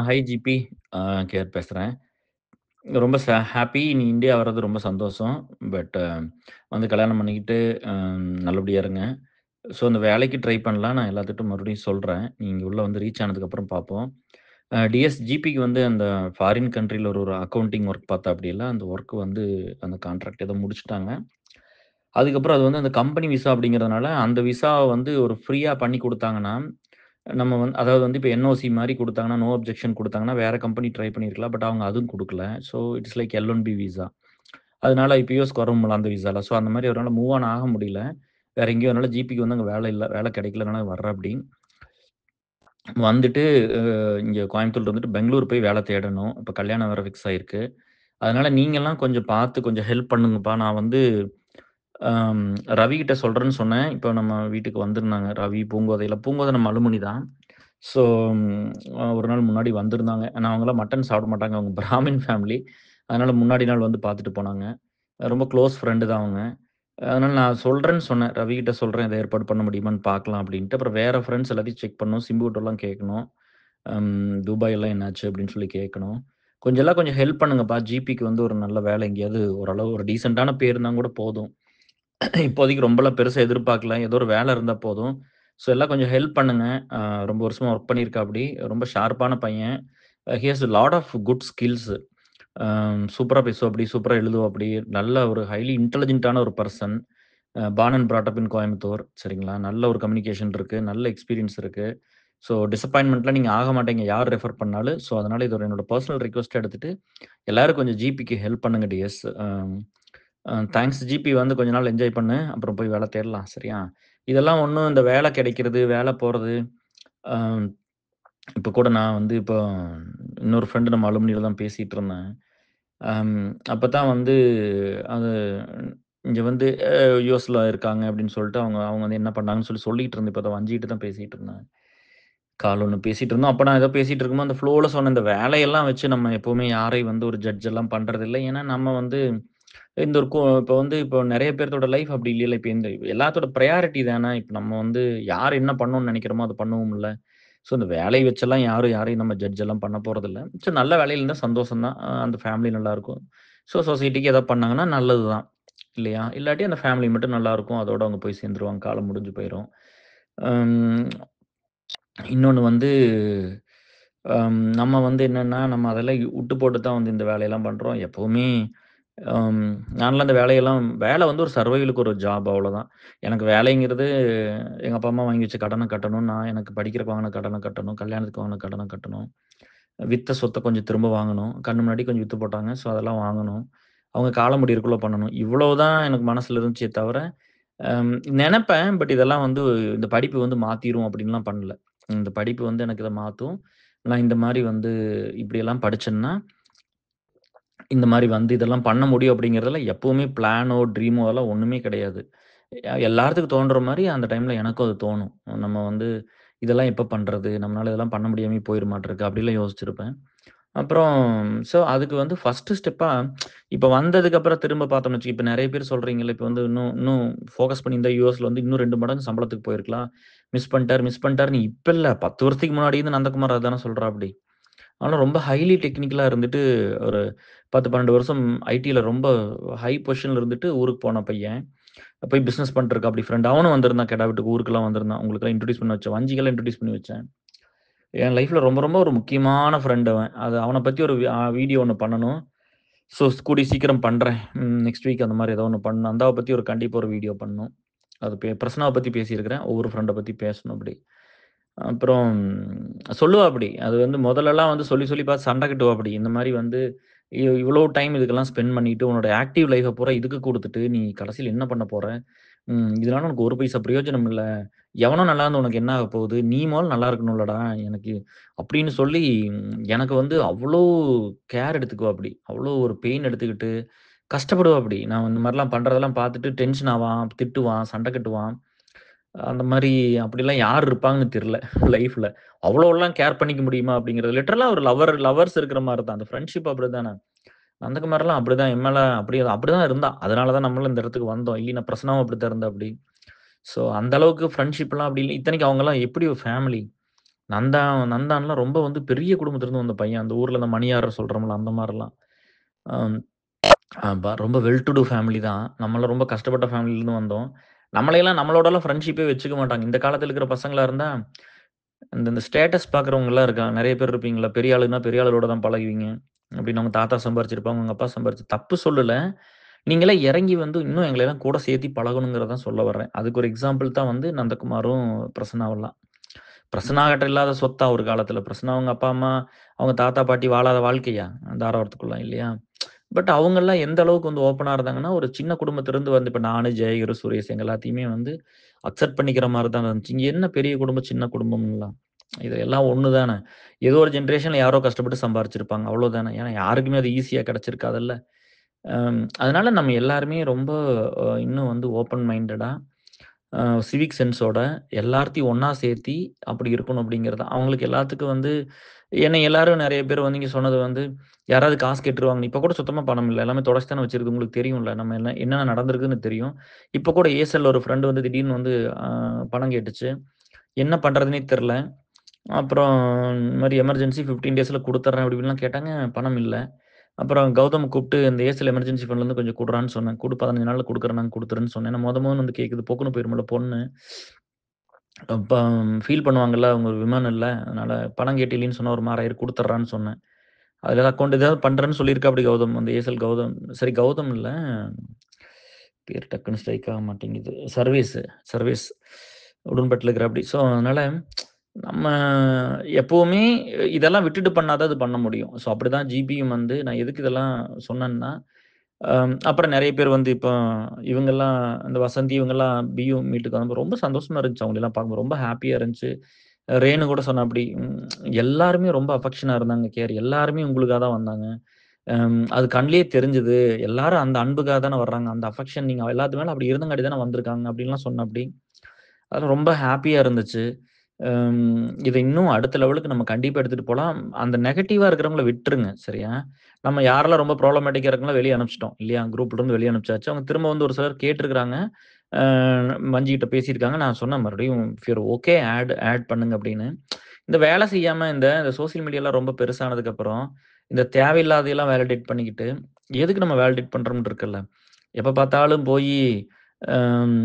High GB. அ KR பேசுறேன். ரொம்ப happy நீ இந்தியா வர்றது ரொம்ப சந்தோஷம். பட் வந்து கல்யாணம் பண்ணிக்கிட்டு நல்லபடியா இருங்க. ஸோ அந்த வேலைக்கு ட்ரை பண்ணலாம். நான் எல்லாத்துட்டும் மறுபடியும் சொல்றேன். நீங்க உள்ள வந்து ரீச் ஆனதுக்கப்புறம் பார்ப்போம். டிஎஸ் ஜிபிக்கு வந்து அந்த ஃபாரின் கண்ட்ரில ஒரு ஒரு அக்கவுண்டிங் ஒர்க் பார்த்தாப்படியல்ல, அந்த ஒர்க் வந்து அந்த கான்ட்ராக்ட் ஏதோ முடிச்சுட்டாங்க. அதுக்கப்புறம் அது வந்து அந்த கம்பெனி விசா அப்படிங்கிறதுனால, அந்த விசாவ வந்து ஒரு ஃப்ரீயா பண்ணி குடுத்தாங்கன்னா, நம்ம வந்து அதாவது வந்து இப்ப என்ஓசி மாரி குடுத்தாங்கன்னா, நோ அப்ஜெக்ஷன் குடுத்தாங்கன்னா, வேற கம்பெனி ட்ரை பண்ணியிருக்கலாம். பட் அவங்க அதுவும் குடுக்கல. So it's like L one B visa. அதனால இப்ப யுஎஸ்க்கு வர முடியல அந்த விசால. ஸோ அந்த மாரி அவரால மூவ் ஆன் ஆக முடியல. வேற எங்கேயும் அதனால ஜிபிக்கு வந்து அங்க வேலை இல்ல. வேலை கிடைக்கல. அதனால வர்றாப்படி. வந்துட்டு அ இங்க கோயம்புத்தூர்ல இருந்துட்டு பெங்களூர் போய் வேலை தேடணும். இப்ப கல்யாணம் வேற ஃபிக்ஸ் ஆயிருக்கு. அதனால நீங்கலாம் கொஞ்சம் பார்த்து கொஞ்சம் ஹெல்ப் பண்ணுங்கப்பா. நான் வந்து அம் ரவிகிட்ட சொல்றேன்னு சொன்னேன். இப்போ நம்ம வீட்டுக்கு வந்திருந்தாங்க. ரவி, பூங்கோதை நம்ம அலுமினி தான். ஸோ ஒரு நாள் முன்னாடி வந்திருந்தாங்க. ஆனா அவங்கலாம் மட்டன் சாப்பிட மாட்டாங்க. அவங்க பிராமின் ஃபேமிலி. அதனால முன்னாடி நாள் வந்து பார்த்துட்டு போனாங்க. ரொம்ப க்ளோஸ் ஃப்ரெண்டு தான் அவங்க. அதனால நான் சொல்றேன்னு சொன்னேன். ரவிகிட்ட சொல்றேன். இத ஏற்பாடு பண்ண முடியுமான்னு பார்க்கலாம் அப்டின்ட்டு. அப்புறம் வேற ஃப்ரெண்ட்ஸ் எல்லாத்தையும் செக் பண்ணணும். சிம்புகிட்டலாம் கேட்கணும். துபாய்லாம் என்னாச்சு அப்டின்னு சொல்லி கேட்கணும். கொஞ்சம் ஹெல்ப் பண்ணுங்கப்பா. ஜிபிக்கு வந்து ஒரு நல்ல வேலை எங்கேயாவது ஓரளவு ஒரு டீசென்ட்டான பே இருந்தா கூட போதும். இப்போதைக்கு ரொம்பலாம் பெருசா எதிர்பார்க்கல. ஏதோ ஒரு வேலை இருந்தா போதும். ஸோ எல்லாம் கொஞ்சம் ஹெல்ப் பண்ணுங்க. அ ரொம்ப வருஷமா ஒர்க் பண்ணியிருக்காப்படி. ரொம்ப ஷார்ப்பான பையன். He has a lot of good skills. சூப்பரா பேசுவாப்படி, சூப்பரா எழுதுவாப்படி. நல்ல ஒரு ஹைலி இன்டெலிஜென்ட்டான ஒரு person. Born and brought up in Coimbatore. சரிங்களா? நல்ல ஒரு கம்யூனிகேஷன் இருக்கு. நல்ல எக்ஸ்பீரியன்ஸ் இருக்கு. ஸோ டிசப்பாயின்ட்மென்ட்லாம் நீங்க ஆக மாட்டீங்க. யார் ரெஃபர் பண்ணாலும். ஸோ அதனால இது ஒரு என்னோட பெர்சனல் ரிக்வெஸ்ட்டா எடுத்துட்டு, எல்லாரும் கொஞ்சம் ஜிபிக்கு ஹெல்ப் பண்ணுங்க டியர்ஸ். தேங்க்ஸ் ஜிபி வந்து கொஞ்ச நாள் என்ஜாய் பண்ணு. அப்புறம் போய் வேலை தேடலாம். சரியா? இதெல்லாம் ஒண்ணும் இந்த வேலை கிடைக்கிறது, வேலை போறது, அ இப்ப கூட நான் வந்து இப்போ இன்னொரு ஃப்ரெண்ட் நம்ம அலுமினில தான் பேசிட்டு இருந்தேன். அம் அப்பதான் வந்து அது இங்க வந்து யுஎஸ்ல இருக்காங்க அப்படின்னு சொல்லிட்டு அவங்க அவங்க வந்து என்ன பண்ணாங்கன்னு சொல்லிட்டு இருந்தேன். இப்ப அத வஞ்சிகிட்ட தான் பேசிட்டு இருந்தேன். கால் ஒண்ணு பேசிட்டு இருந்தோம். அப்ப நான் ஏதோ பேசிட்டு இருக்கும்போது, அந்த ஃப்ளோல சொன்னேன். இந்த வேலையெல்லாம் வச்சு நம்ம எப்பவுமே யாரையும் வந்து ஒரு ஜட்ஜ் எல்லாம் பண்றதில்ல. ஏன்னா, நம்ம வந்து இந்த ஒரு இப்ப வந்து இப்போ நெறைய பேர்த்தோட லைஃப் அப்படி இல்லைல்ல. இப்ப இந்த எல்லாத்தோட பிரையாரிட்டி தானே. இப்ப நம்ம வந்து யார் என்ன பண்ணணும்னு நெனைக்கிறோமோ, அத பண்ணுவோம்ல. ஸோ, இந்த வேலைய வச்செல்லாம் யாரையும் நம்ம ஜட்ஜ் எல்லாம் பண்ண போறதில்ல. ஸோ, நல்ல வேலையில இருந்தா சந்தோஷம் தான். அந்த ஃபேமிலி நல்லாருக்கும். ஸோ, சொசைட்டிக்கு ஏதாவது பண்ணாங்கன்னா நல்லது தான். இல்லையா? இல்லாட்டி அந்த ஃபேமிலி மட்டும் நல்லாருக்கும். அதோட அவங்க போய் சேர்ந்துருவாங்க. காலம் முடிஞ்சு போயிரும். அம் இன்னொன்னு வந்து, நம்ம வந்து என்னன்னா, நம்ம அதெல்லாம் உட்டு போட்டு தான் வந்து இந்த வேலையெல்லாம் பண்றோம். எப்பவுமே அம் நான்லாம் இந்த வேலை வந்து ஒரு சர்வைவலுக்கு ஒரு ஜாப் அவ்வளோதான். எனக்கு வேலைங்கிறது எங்க அப்பா, அம்மா வாங்கி வச்ச கடன கட்டணும். நான் எனக்கு படிக்கிறக்கு வாங்குன கடன கட்டணும். கல்யாணத்துக்கு வாங்குன கடன கட்டணும். வித்த சொத்த கொஞ்சம் திரும்ப வாங்கணும். கண்ணு முன்னாடி கொஞ்சம் வித்து போட்டாங்க. ஸோ, அதெல்லாம் வாங்கணும். அவங்க காலம் முடியறக்குள்ள பண்ணணும். இவ்வளவு தான் எனக்கு மனசுல இருந்துச்சே தவிர, அம் நெனப்பேன். பட் இதெல்லாம் வந்து இந்த படிப்பு வந்து மாத்திரும் அப்டின்லாம் பண்ணல. இந்த படிப்பு வந்து எனக்கு இத மாத்தும். நான் இந்த மாரி வந்து இப்படியெல்லாம் படிச்சேன்னா, இந்த மாரி வந்து இதெல்லாம் பண்ண முடியும் அப்படிங்கிறதுல எப்பவுமே பிளானோ, ட்ரீமோ அதெல்லாம் ஒண்ணுமே கிடையாது. எல்லாத்துக்கும் தோன்ற மாரி அந்த டைம்ல எனக்கும் அது தோணும். நம்ம வந்து இதெல்லாம் எப்ப பண்றது? நம்மளால இதெல்லாம் பண்ண முடியாமயே போயிருமாட்ருக்கு அப்படிலாம் யோசிச்சிருப்பேன். அப்புறம் அதுக்கு வந்து ஃபர்ஸ்ட்டு ஸ்டெப்பா இப்ப வந்ததுக்கப்புறம் திரும்ப பார்த்தோம்னு வச்சுக்க, இப்ப நெறைய பேர் சொல்றீங்கல்ல, இப்ப வந்து இன்னும் இன்னும் ஃபோக்கஸ் பண்ணியிருந்தா யுஎஸ்ல வந்து இன்னும் 2 மடங்கு சம்பளத்துக்கு போயிருக்கலாம். மிஸ் பண்ணிட்டாருன்னு இப்ப இல்ல 10 வருஷத்துக்கு முன்னாடி இருந்து நந்தகுமார் அதானே சொல்றாப்படி. ஆனா ரொம்ப ஹைலி டெக்னிக்கலா இருந்துட்டு ஒரு 10, 12 வருஷம் ஐடில ரொம்ப ஹை பொசிஷன்ல இருந்துட்டு ஊருக்கு போன பையன். போய் பிசினஸ் பண்ணிட்டுருக்காப்படி ஃப்ரெண்ட். அவனும் வந்திருந்தான் கெடா வெட்டுக்கு ஊருக்கெல்லாம் வந்திருந்தான். உங்களுக்கெல்லாம் இன்ட்ரோடியூஸ் பண்ணி வச்சேன். வஞ்சிக்கெல்லாம் இன்ட்ரோடியூஸ் பண்ணி வச்சேன். என் லைஃப்ல ரொம்ப ரொம்ப ஒரு முக்கியமான ஃப்ரெண்ட் அவன். அவன பத்தி ஒரு வீடியோ ஒண்ணு பண்ணணும். கூடிய சீக்கிரம் பண்றேன். நெக்ஸ்ட் வீக் அந்த மாரி ஏதோ ஒண்ணு பண்ணணும். அந்தாவ பத்தி கண்டிப்பா ஒரு வீடியோ பண்ணணும். அது பிரசன்னாவ பத்தி பேசியிருக்கிறேன். ஒவ்வொரு ஃப்ரெண்ட பத்தி பேசணும் அப்படி. அப்புறம் சொல்லுவாப்படி. அது வந்து முதல்லலாம் வந்து சொல்லி சொல்லி பார்த்து சண்ட கட்டுவாப்படி. இந்த மாரி வந்து இவ்வளோ டைம் இதுக்கெல்லாம் ஸ்பெண்ட் பண்ணிட்டு, உன்னோட ஆக்டிவ் லைஃப பூரா இதுக்கு குடுத்துட்டு, நீ கடைசில என்ன பண்ண போற? இதனால உனக்கு ஒரு பைசா பிரயோஜனம் இல்ல. எவனோ நல்லா இருந்து உனக்கு என்ன ஆக போகுது? நீ மொதல்ல நல்லா இருக்கணும்லடா! எனக்கு அப்படின்னு சொல்லி எனக்கு வந்து அவ்ளோ கேர் எடுத்துக்குவாப்படி. அவ்ளோ ஒரு பெயின் எடுத்துக்கிட்டு கஷ்டப்படுவாப்படி. நான் இந்த மாரிலாம் பண்றதெல்லாம் பார்த்துட்டு டென்ஷன் ஆவான், திட்டுவான், சண்ட கட்டுவான். அந்த மாரி அப்படிலாம் யார் இருப்பாங்கன்னு தெரியல லைஃப்ல. அவ்வளோலாம் கேர் பண்ணிக்க முடியுமா? அப்படிங்கிறது லிட்டரலா ஒரு லவர்ஸ் இருக்கிற மாரி தான். அந்த ஃப்ரெண்ட்ஷிப் அப்படிதானே. நந்தகுமார்லாம் அப்படிதான் என் மேல அப்படிதான் இருந்தான். அதனால தான் நம்மளும் இந்த இடத்துக்கு வந்தோம். இல்லைன்னா பிரசன்னாவும் அப்படித்தான் இருந்தாப்படி. ஸோ அந்த அளவுக்கு ஃப்ரெண்ட்ஷிப்லாம் அப்படி இல்ல. இத்தனைக்கும் அவங்கலாம் எப்படி ஒரு ஃபேமிலி. நந்தா நந்தான்லாம் ரொம்ப வந்து பெரிய குடும்பத்திலருந்து வந்த பையன். அந்த ஊர்ல இந்த மணியார் சொல்றோம்ல, அந்த மாரிலாம். அம் ரொம்ப வெல் டு டூ ஃபேமிலி தான். நம்மலாம் ரொம்ப கஷ்டப்பட்ட ஃபேமிலிலருந்து வந்தோம். நம்மளையெல்லாம் நம்மளோடலாம் ஃப்ரெண்ட்ஷிப்பே வச்சுக்க மாட்டாங்க. இந்த காலத்துல இருக்கிற பசங்களா இருந்தா, இந்த ஸ்டேட்டஸ் பார்க்குறவங்கலாம் இருக்காங்க. நெறைய பேர் இருப்பீங்கள்ல. பெரிய ஆளுன்னா பெரிய ஆளுகளோட தான் பழகுவீங்க. அப்படின்னு அவங்க தாத்தா சம்பாரிச்சிருப்பாங்க, உங்க அப்பா தப்பு சொல்லல. நீங்கலாம் இறங்கி வந்து இன்னும் எங்களெல்லாம் கூட சேர்த்தி பழகணுங்கிறத தான் சொல்ல வர்றேன். அதுக்கு ஒரு எக்ஸாம்பிள் தான் வந்து நந்தகுமாரும், பிரசன்னாவெல்லாம். பிரசன்னாகிட்ட இல்லாத சொத்தா ஒரு காலத்துல? பிரசன்னா அவங்க அப்பா, அம்மா, அவங்க தாத்தா, பாட்டி வாழாத வாழ்க்கையா? தாராபுரத்துக்குள்ள இல்லையா? பட் அவங்கலாம் எந்த அளவுக்கு வந்து ஓப்பனா இருந்தாங்கன்னா, ஒரு சின்ன குடும்பத்திலருந்து வந்து இப்ப நானு, ஜெயகுரு, சுரேஷ் எங்க எல்லாத்தையுமே வந்து அக்செப்ட் பண்ணிக்கிற மாரி தான் இருந்துச்சு. இங்க என்ன பெரிய குடும்பம், சின்ன குடும்பம்லாம். இது எல்லாம் ஒண்ணு தான. ஏதோ ஒரு ஜெனரேஷன்ல யாரோ கஷ்டப்பட்டு சம்பாரிச்சிருப்பாங்க. அவ்வளோதானே. ஏன்னா யாருக்குமே அது ஈஸியா கிடைச்சிருக்காதுல்ல. அதனால நம்ம எல்லாருமே ரொம்ப இன்னும் வந்து ஓப்பன் மைண்டடா, சிவிக் சென்ஸோட எல்லாத்தையும் ஒண்ணா சேர்த்தி அப்படி இருக்கணும் அப்படிங்கிறது தான். அவங்களுக்கு எல்லாத்துக்கும் வந்து ஏன்னா எல்லாரும் நெறைய பேர் வந்து நீங்க சொன்னது வந்து யாராவது காசு கேட்டுருவாங்க. இப்ப கூட சுத்தமா பணம் இல்ல. எல்லாமே தொலைச்சு தானே வச்சிருக்கு. உங்களுக்கு தெரியும்ல. நம்ம என்னென்ன நடந்திருக்குன்னு தெரியும். இப்ப கூட ஏர்செல்ல ஒரு ஃப்ரெண்ட் வந்து திடீர்னு வந்து அ பணம் கேட்டுச்சு. என்ன பண்றதுன்னே தெரியல. அப்புறம் இந்த மாரி எமர்ஜென்சி 15 டேஸ்ல குடுத்துர்றேன் அப்படி இப்படின்லாம் கேட்டாங்க. பணம் இல்ல. அப்புறம் கௌதம கூப்பிட்டு இந்த ஏர்செல் எமர்ஜென்சி ஃபண்ட்லேருந்து கொஞ்சம் குடுறான்னு சொன்னேன். குடு 15 நாள்ல குடுக்குறேன் நாங்க குடுத்துருன்னு சொன்னேன். ஏன்னா மொதன்னு வந்து கேட்குது. பொக்குன்னு போயிரும்ல பொண்ணு. அப்ப ஃபீல் பண்ணுவாங்கல்ல. அவங்க ஒரு விமானம் இல்ல. அதனால பணம் கேட்டீலன்னு சொன்னா ஒரு மாரி ஆயிரும் குடுத்துர்றான்னு சொன்னேன். அதுல அக்கவுண்ட் ஏதாவது பண்றேன்னு சொல்லியிருக்காப்படி கௌதம். அந்த ஏர்செல் கௌதம். சரி கௌதம் இல்ல. பேர் டக்குன்னு ஸ்ட்ரைக் ஆக மாட்டேங்குது. சர்வேஸ் உடன்பாட்டுல இருக்கிறாப்படி. ஸோ அதனால நம்ம எப்பவுமே இதெல்லாம் விட்டுட்டு பண்ணா தான் அது பண்ண முடியும். ஸோ அப்படிதான் ஜிபியும் வந்து நான் எதுக்கு இதெல்லாம் சொன்னேன்னா, அப்புறம் நெறைய பேர் வந்து இப்போ இவங்கலாம் இந்த வசந்தி இவங்கலாம் பியூ மீட்டுக்கு வந்தப்போ ரொம்ப சந்தோஷமா இருந்துச்சு. அவங்களலாம் பார்க்கும்போது ரொம்ப ஹேப்பியா இருந்துச்சு. ரேணு கூட சொன்னாப்படி, எல்லாருமே ரொம்ப அஃபெக்ஷனா இருந்தாங்க கேர். எல்லாருமே உங்களுக்கா தான் வந்தாங்க. அது கண்லயே தெரிஞ்சது. எல்லாரும் அந்த அன்புக்காக தானே வர்றாங்க. அந்த அஃபெக்ஷன் நீங்க எல்லாத்து மேல அப்படி இருந்தங்காட்டி தானே வந்திருக்காங்க. அப்படின்லாம் சொன்னாப்படி. அதெல்லாம் ரொம்ப ஹேப்பியா இருந்துச்சு. இத இன்னும் அடுத்த லெவலுக்கு நம்ம கண்டிப்பா எடுத்துட்டு போலாம். அந்த நெகட்டிவா இருக்கிறவங்கள விட்டுருங்க. சரியா? நம்ம யாரெல்லாம் ரொம்ப ப்ராப்ளமேட்டிக்கா இருக்காங்களோ வெளிய அனுப்பிச்சுட்டோம். இல்லையா? குரூப்லருந்து வெளிய அனுப்பிச்சாச்சு. அவங்க திரும்ப வந்து ஒரு சிலர் கேட்டுருக்காங்க. அ மஞ்சு கிட்ட பேசியிருக்காங்க. நான் சொன்னேன் மறுபடியும் if you are okay add பண்ணுங்க அப்படின்னு. இந்த வேலை செய்யாம இந்த சோசியல் மீடியாலாம் ரொம்ப பெருசானதுக்கப்புறம், இந்த தேவையில்லாததையெல்லாம் வேலிடேட் பண்ணிக்கிட்டு, எதுக்கு நம்ம வேலிடேட் பண்றோம்ன்னு இருக்குல்ல. எப்ப பார்த்தாலும் போயி, அம்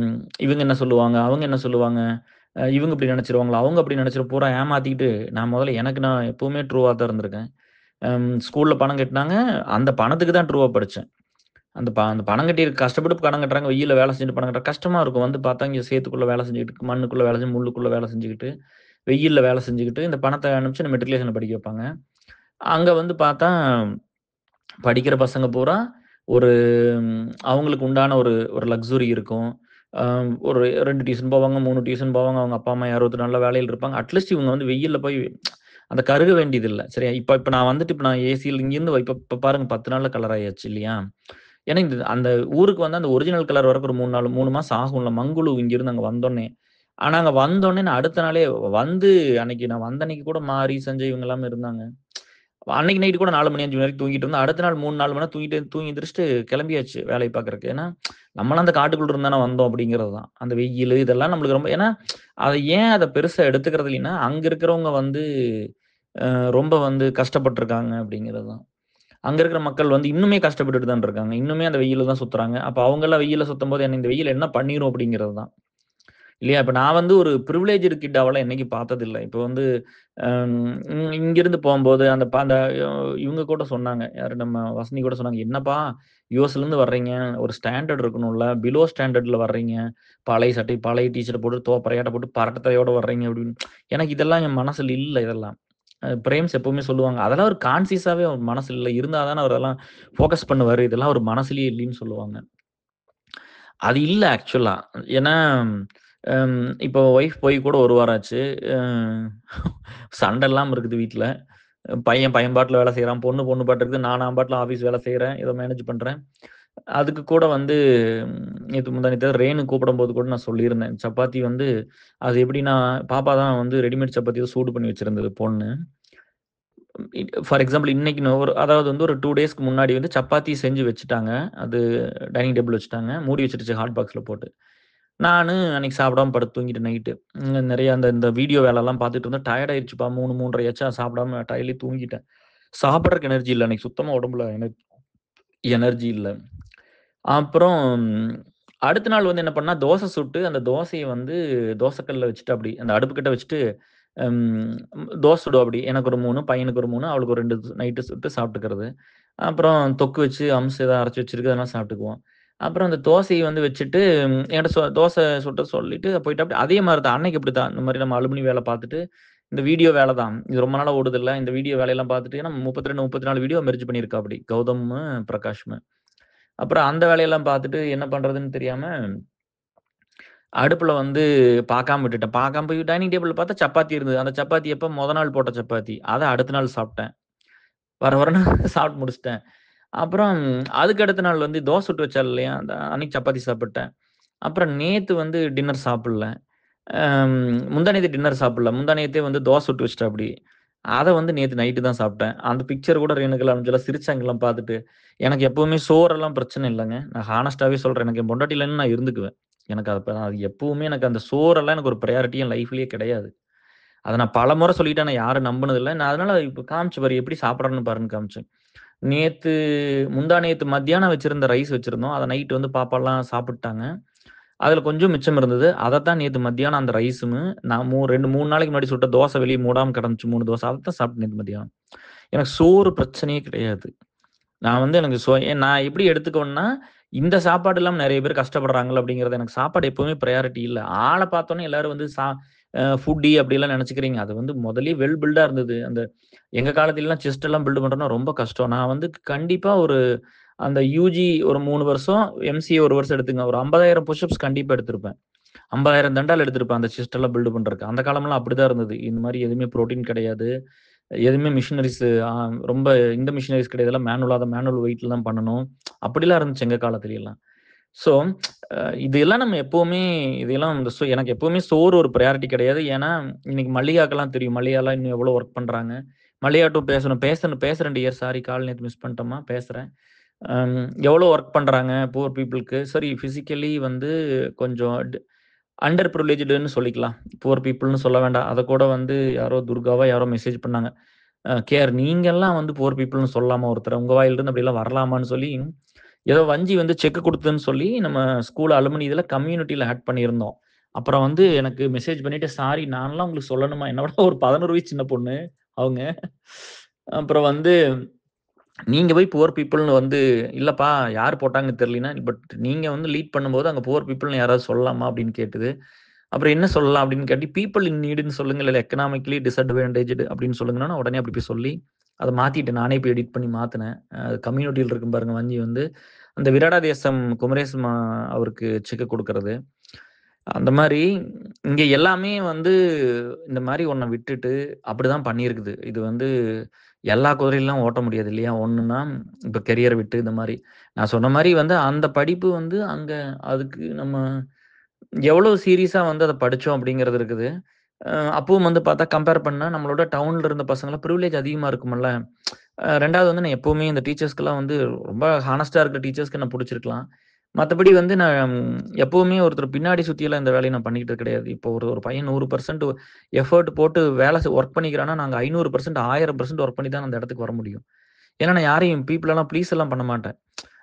இவங்க என்ன சொல்லுவாங்க? அவங்க என்ன சொல்லுவாங்க? இவங்க இப்படி நெனச்சுருவாங்களா? அவங்க அப்படி நெனச்சுரு பூரா ஏமாத்திக்கிட்டு, நான் எப்பவுமே ட்ரூவா தான் இருந்திருக்கேன். ஸ்கூல்ல பணம் கட்டினாங்க. அந்த பணத்துக்கு தான் ட்ரூவா படிச்சேன். அந்த பணம் கட்டி கஷ்டப்பட்டு பணம் கட்டுறாங்க. வெயில்ல வேலை செஞ்சுட்டு பணம் கட்டுறாங்க. கஷ்டமா இருக்கும். வந்து பார்த்தா இங்க சேத்துக்குள்ள வேலை செஞ்சுக்கிட்டு, மண்ணுக்குள்ள வேலை செஞ்சு, முள்ளுக்குள்ள வேலை செஞ்சுக்கிட்டு, வெயில்ல வேலை செஞ்சுக்கிட்டு, இந்த பணத்த அனுப்பிச்சு மெட்ரிகுலேஷன்ல படிக்க வைப்பாங்க. அங்க வந்து பார்த்தா, படிக்கிற பசங்க பூரா ஒரு அவங்களுக்கு உண்டான ஒரு ஒரு லக்ஸுரி இருக்கும். அ ஒரு 2 டியூஷன் போவாங்க, 3 டியூஷன் போவாங்க. அவங்க அப்பா, அம்மா யாரோ ஒருத்தர் நல்ல வேலையில இருப்பாங்க. அட்லீஸ்ட் இவங்க வந்து வெயில்ல போய் அந்த கருக வேண்டியதில்ல. சரியா? இப்ப இப்ப நான் வந்துட்டு இப்ப நான் ஏசில இங்கேருந்து இப்ப பாருங்க 10 நாள்ல கலர் ஆயாச்சு இல்லையா? ஏன்னா அந்த ஊருக்கு வந்து அந்த ஒரிஜினல் கலர் வரக்கு ஒரு 3 மாசம் ஆகும்ல. மங்குளு இங்கிருந்து அங்க வந்தோனே. ஆனா அங்க வந்தோனே நான் அடுத்த நாளே வந்து அன்னைக்கு நான் வந்த அன்னைக்கு கூட மாரி, சஞ்சய் இவங்க எல்லாமே இருந்தாங்க. அன்னைக்கு நைட் கூட 4 மணி 5 மணி வரைக்கும் தூங்கிட்டு இருந்தோம். அடுத்த நாள் 3, 4 மணி நேரம் தூங்கி எந்திரிச்சுட்டு கிளம்பியாச்சு வேலைய பார்க்கறக்கு. ஏன்னா, நம்மலாம் அந்த காட்டுக்குள்ள இருந்து தானே வந்தோம் அப்படிங்கிறது தான். அந்த வெயிலு இதெல்லாம் நம்மளுக்கு ரொம்ப ஏன்னா, அத பெருசா எடுத்துக்கிறது இல்லைன்னா, அங்க இருக்கிறவங்க வந்து ரொம்ப வந்து கஷ்டப்பட்டுருக்காங்க அப்படிங்கிறது தான். அங்க இருக்கிற மக்கள் வந்து இன்னுமே கஷ்டப்பட்டுட்டு தான் இருக்காங்க. இன்னுமே அந்த வெயில்ல தான் சுத்துறாங்க. அப்ப அவங்கலாம் வெயில்ல சுத்தும்போது என்ன இந்த வெயில் என்ன பண்ணிரும் அப்படிங்கிறது தான். இல்லையா? இப்ப நான் வந்து ஒரு பிரிவிலேஜ்டு கிட்டாவெல்லாம் என்னைக்கும் பார்த்ததில்ல. இப்ப வந்து அம் இங்கிருந்து போம்போது அந்த அந்த இவங்க கூட சொன்னாங்க. யாரு நம்ம வசனி கூட சொன்னாங்க. "என்னப்பா யுஎஸ்லேருந்து வர்றீங்க. ஒரு ஸ்டாண்டர்ட் இருக்கணும்ல. பிலோ ஸ்டாண்டர்ட்ல வர்றீங்க. பழைய சட்டை, பழைய டீ ஷர்ட் போட்டு பிரயாட்ட போட்டு பரட்ட தலையோட வர்றீங்க" அப்படின்னு. எனக்கு இதெல்லாம் என் மனசுல இல்ல இதெல்லாம். பிரேம்ஸ் எப்பவுமே சொல்லுவாங்க. அதெல்லாம் ஒரு கான்ஷியஸாவே அவர் மனசுல இல்ல. இருந்தா தானே அவர் அதெல்லாம் ஃபோக்கஸ் பண்ணுவாரு. இதெல்லாம் அவர் மனசுலயே இல்லைன்னு சொல்லுவாங்க. அது இல்ல ஆக்சுவலா. ஏன்னா, அம் இப்போ ஒய்ஃப் போய் கூட 1 வாரம் ஆச்சு. அ சண்டை இல்லாம இருக்குது வீட்ல. பையன் பையன் பாட்டுல வேலை செய்றான். பொண்ணு பாட்டுல இருக்குது. நான் பாட்டுல ஆஃபீஸ் வேலை செய்றேன். ஏதோ மேனேஜ் பண்றேன். அதுக்கு கூட வந்து நேத்து முந்தா நேத்து ரேணு கூப்பிடும்போது கூட நான் சொல்லியிருந்தேன். சப்பாத்தி வந்து அது எப்படின்னா, பாப்பா தான் வந்து ரெடிமேட் சப்பாத்தி ஏதோ சூடு பண்ணி வச்சிருந்தது பொண்ணு. ஃபார் எக்ஸாம்பிள் இன்னைக்கு நான் அதாவது வந்து ஒரு 2 டேஸ்க்கு முன்னாடி வந்து சப்பாத்தி செஞ்சு வச்சுட்டாங்க. அது டைனிங் டேபிள்ல வச்சுட்டாங்க. மூடி வச்சுருச்சு ஹாட் பாக்ஸ்ல போட்டு. நானு அன்னைக்கு சாப்பிடாம படுத்து தூங்கிட்டேன் நைட்டு. நெறைய அந்த இந்த வீடியோ வேலைலாம் பார்த்துட்டு இருந்தேன். டயர்ட் ஆயிருச்சுப்பா 3, 3:30 ஆச்சா சாப்பிடாம டயர்ட்லயே தூங்கிட்டேன். சாப்பிடறக்கு எனர்ஜி இல்ல. அன்னைக்கு சுத்தமா உடம்புல எனர்ஜி இல்ல. அப்புறம் அடுத்த நாள் வந்து என்ன பண்ணேன், தோசை சுட்டு, அந்த தோசைய வந்து தோசைக்கல்ல வச்சுட்டு அப்படி அந்த அடுப்புகிட்ட வச்சுட்டு, ம் தோசை சுடுவேன் அப்படி. எனக்கு ஒரு 3, பையனுக்கு ஒரு 3, அவளுக்கு ஒரு 2 நைட்டு சுட்டு சாப்பிட்டுக்கிறது. அப்புறம் தொக்கு வச்சு, அம்சு ஏதாவது அரைச்சு வச்சிருக்கு, அதெல்லாம் சாப்பிட்டுக்குவோம். அப்புறம் அந்த தோசைய வந்து வச்சுட்டு, என்கிட்ட தோசை சுட சொல்லிட்டு போயிட்டாப்டி. அதே மாரி தான், அன்னைக்கு இப்படித்தான். இந்த மாரி நம்ம அலுமினி வேலை பார்த்துட்டு, இந்த வீடியோ வேலை தான். இது ரொம்ப நாளா ஓடுதுல்ல, இந்த வீடியோ வேலையெல்லாம் பார்த்துட்டு ஏன்னா 32, 34 வீடியோ மெர்ஜ் பண்ணியிருக்காப்படி. கௌதம்மு, பிரகாஷும். அப்புறம் அந்த வேலையெல்லாம் பார்த்துட்டு என்ன பண்றதுன்னு தெரியாம, அடுப்புல வந்து பார்க்காம விட்டுட்டேன். பார்க்காம போய் டைனிங் டேபிள்ல பார்த்தா சப்பாத்தி இருந்தது. அந்த சப்பாத்தி எப்ப மொத நாள் போட்ட சப்பாத்தி. அத அடுத்த நாள் சாப்பிட்டேன். வர வரன்னு சாப்பிட்டு முடிச்சுட்டேன். அப்புறம் அதுக்கு அடுத்த நாள் வந்து தோசை சுட்டு வச்சாள் இல்லையா? அந்த அன்னைக்கு சப்பாத்தி சாப்பிட்டேன். அப்புறம் நேத்து வந்து டின்னர் சாப்பிடல. அம் முந்தா நேத்து டின்னர் சாப்பிடல. முந்தா நேத்தே வந்து தோசை சுட்டு வச்சுட்டாப்படி. அத வந்து நேத்து நைட்டு தான் சாப்பிட்டேன். அந்த பிக்சர் கூட ரேணுகாலாம் அனுப்பிச்சலாம். சிரிச்சாங்கலாம் பார்த்துட்டு. எனக்கு எப்பவுமே சோறெல்லாம் பிரச்சனை இல்லங்க. நான் ஹானஸ்ட்டாவே சொல்றேன். எனக்கு என் பொண்டாட்டி இல்லன்னு நான் இருந்துக்குவேன். எனக்கு அது எப்பவுமே எனக்கு அந்த சோறெல்லாம் எனக்கு ஒரு பிரையாரிட்டி என் லைஃப்லயே கிடையாது. அத நான் பலமுறை சொல்லிட்டேன். ஆனா யாரும் நம்புனதில்ல. நான் அதனால இப்ப காமிச்சேன் பாரு எப்படி சாப்பிடுறேன்னு பாருன்னு காமிச்சேன். நேத்து முந்தா நேத்து மத்தியானம் வச்சிருந்த ரைஸ் வச்சிருந்தோம். அத நைட் வந்து பாப்பாலாம் சாப்பிட்டாங்க. அதுல கொஞ்சம் மிச்சம் இருந்தது. அதத்தான் நேத்து மத்தியானம் அந்த ரைஸுமு, நான் 2, 3 நாளைக்கு முன்னாடி சுட்ட தோசை வெளிய மூடாம கிடந்துச்சு 3 தோசை. அதத்தான் சாப்பிட்டேன் நேத்து மத்தியானம். எனக்கு சோறு பிரச்சனையே கிடையாது. நான் வந்து எனக்கு நான் எப்படி எடுத்துக்குவேன்னா, இந்த சாப்பாடு இல்லாம நெறைய பேர் கஷ்டப்படுறாங்கல்ல அப்படிங்கிறது எனக்கு சாப்பாடு எப்பவுமே பிரையாரிட்டி இல்ல. ஆள பார்த்தோனே எல்லாரும் வந்து ஃபுட்டி அப்படிலாம் நெனச்சுக்கிறீங்க. அது வந்து முதல்லயே வெல் பில்டா இருந்தது. எங்க காலத்துலலாம் செஸ்ட் எல்லாம் பில்ட் பண்றதுன்னா ரொம்ப கஷ்டம். நான் வந்து கண்டிப்பா அந்த யுஜி ஒரு 3 வருஷம், எம்சிஏ 1 வருஷம் எடுத்துங்க. ஒரு 50,000 புஷ் அப்ஸ் கண்டிப்பா எடுத்திருப்பேன். 50,000 தண்டால் எடுத்திருப்பேன் அந்த செஸ்ட் எல்லாம் பில்ட் பண்றதுக்கு. அந்த காலம்லாம் அப்படிதான் இருந்தது. இந்த மாரி எதுவுமே புரோட்டீன் கிடையாது. எதுவுமே மிஷினரிஸ் ரொம்ப இந்த மிஷினரிஸ் கிடையாது. எல்லாம் மேனுவல் வெயிட்ல தான் பண்ணணும். அப்படிலாம் இருந்துச்சு எங்க காலத்துலலாம். ஸோ, இதெல்லாம் நம்ம எப்பவுமே இதெல்லாம் இந்த எனக்கு எப்பவுமே சோறு ஒரு பிரையாரிட்டி கிடையாது. ஏன்னா, இன்னைக்கு மல்லிகாக்கெல்லாம் தெரியும். மல்லிகாலாம் இன்னும் எவ்வளோ ஒர்க் பண்றாங்க. மல்லிகாட்டும் பேசுறேன் டியர். சாரி கால் நேத்து மிஸ் பண்ணிட்டேன்ம்மா. பேசுறேன். எவ்வளோ ஒர்க் பண்றாங்க புவர் பீப்பிள்க்கு. சரி பிசிக்கலி வந்து கொஞ்சம் அண்டர் பிரிவிலேஜ்டுன்னு சொல்லிக்கலாம். புவர் பீப்பிள்ன்னு சொல்ல வேண்டாம். அத கூட வந்து யாரோ துர்காவோ யாரோ மெசேஜ் பண்ணாங்க. நீங்கலாம் வந்து புவர் பீப்பிள்ன்னு சொல்லலாமா ஒருத்தர? உங்க வாயிலிருந்து அப்படிலாம் வரலாமான்னு சொல்லி, ஏதோ வஞ்சி வந்து செக் குடுத்ததுன்னு சொல்லி நம்ம ஸ்கூல் அலுமினி இதுல கம்யூனிட்டில ஆட் பண்ணியிருந்தோம். அப்புறம் வந்து எனக்கு மெசேஜ் பண்ணிட்டு, "சாரி நான்லாம் உங்களுக்கு சொல்லணுமா? என்ன விட ஒரு 11 வயசு சின்ன பொண்ணு அவங்க." அப்புறம் வந்து நீங்க போய் புவர் பீப்பிள்ன்னு வந்து, "இல்லப்பா யார் போட்டாங்கன்னு தெரியலன்னா, பட் நீங்க வந்து லீட் பண்ணும்போது அங்க புவர் பீப்பிள்ன்னு யாராவது சொல்லலாமா?" அப்படின்னு கேட்டது. அப்புறம் என்ன சொல்லலாம் அப்படின்னு கேட்டு, "பீப்பிள் இன் நீடுன்னு சொல்லுங்க. இல்ல எக்கனாமிக்கலி டிஸ்அட்வான்டேஜ்டு அப்படின்னு சொல்லுங்கன்னா" உடனே அப்படி போய் சொல்லி, அத மாத்திட்டேன். நானே போய் எடிட் பண்ணி மாத்துனேன். கம்யூனிட்டில இருக்கும் பாருங்க வஞ்சி வந்து, அந்த விராடா தேசம் குமரேசு அவருக்கு செக் குடுக்குறது. அந்த மாரி இங்க எல்லாமே வந்து இந்த மாரி ஒண்ண விட்டுட்டு அப்படிதான் பண்ணியிருக்குது. இது வந்து எல்லா குதிரையெல்லாம் ஓட்ட முடியாது இல்லையா? ஒண்ணுன்னா இப்ப கெரியர விட்டு இந்த மாரி. நான் சொன்ன மாரி வந்து அந்த படிப்பு வந்து அங்க அதுக்கு நம்ம எவ்வளோ சீரியஸா வந்து அத படிச்சோம் அப்படிங்கிறது இருக்குது. அப்பவும் வந்து பார்த்தா கம்பேர் பண்ணா நம்மளோட டவுன்ல இருந்த பசங்கலாம் பிரிவிலேஜ் அதிகமா இருக்கும்ல. 2வது வந்து நான் எப்பவுமே இந்த டீச்சர்ஸ்க்குலாம் வந்து ரொம்ப ஹானஸ்ட்டா இருக்கிற டீச்சர்ஸ்க்கு என்ன புடிச்சிருக்கலாம். மத்தபடி வந்து நான் எப்பவுமே ஒருத்தர் பின்னாடி சுத்திலாம் இந்த வேலைய நான் பண்ணிக்கிட்டது கிடையாது. இப்போ ஒரு ஒரு பையன் 100% எஃபோர்ட் போட்டு ஒர்க் பண்ணிக்கிறான்னா, நாங்க 500% 1000% ஒர்க் பண்ணி தான் அந்த இடத்துக்கு வர முடியும். ஏன்னா நான் யாரையும் பீப்பிளலாம் ப்ளீஸ் எல்லாம் பண்ண மாட்டேன்.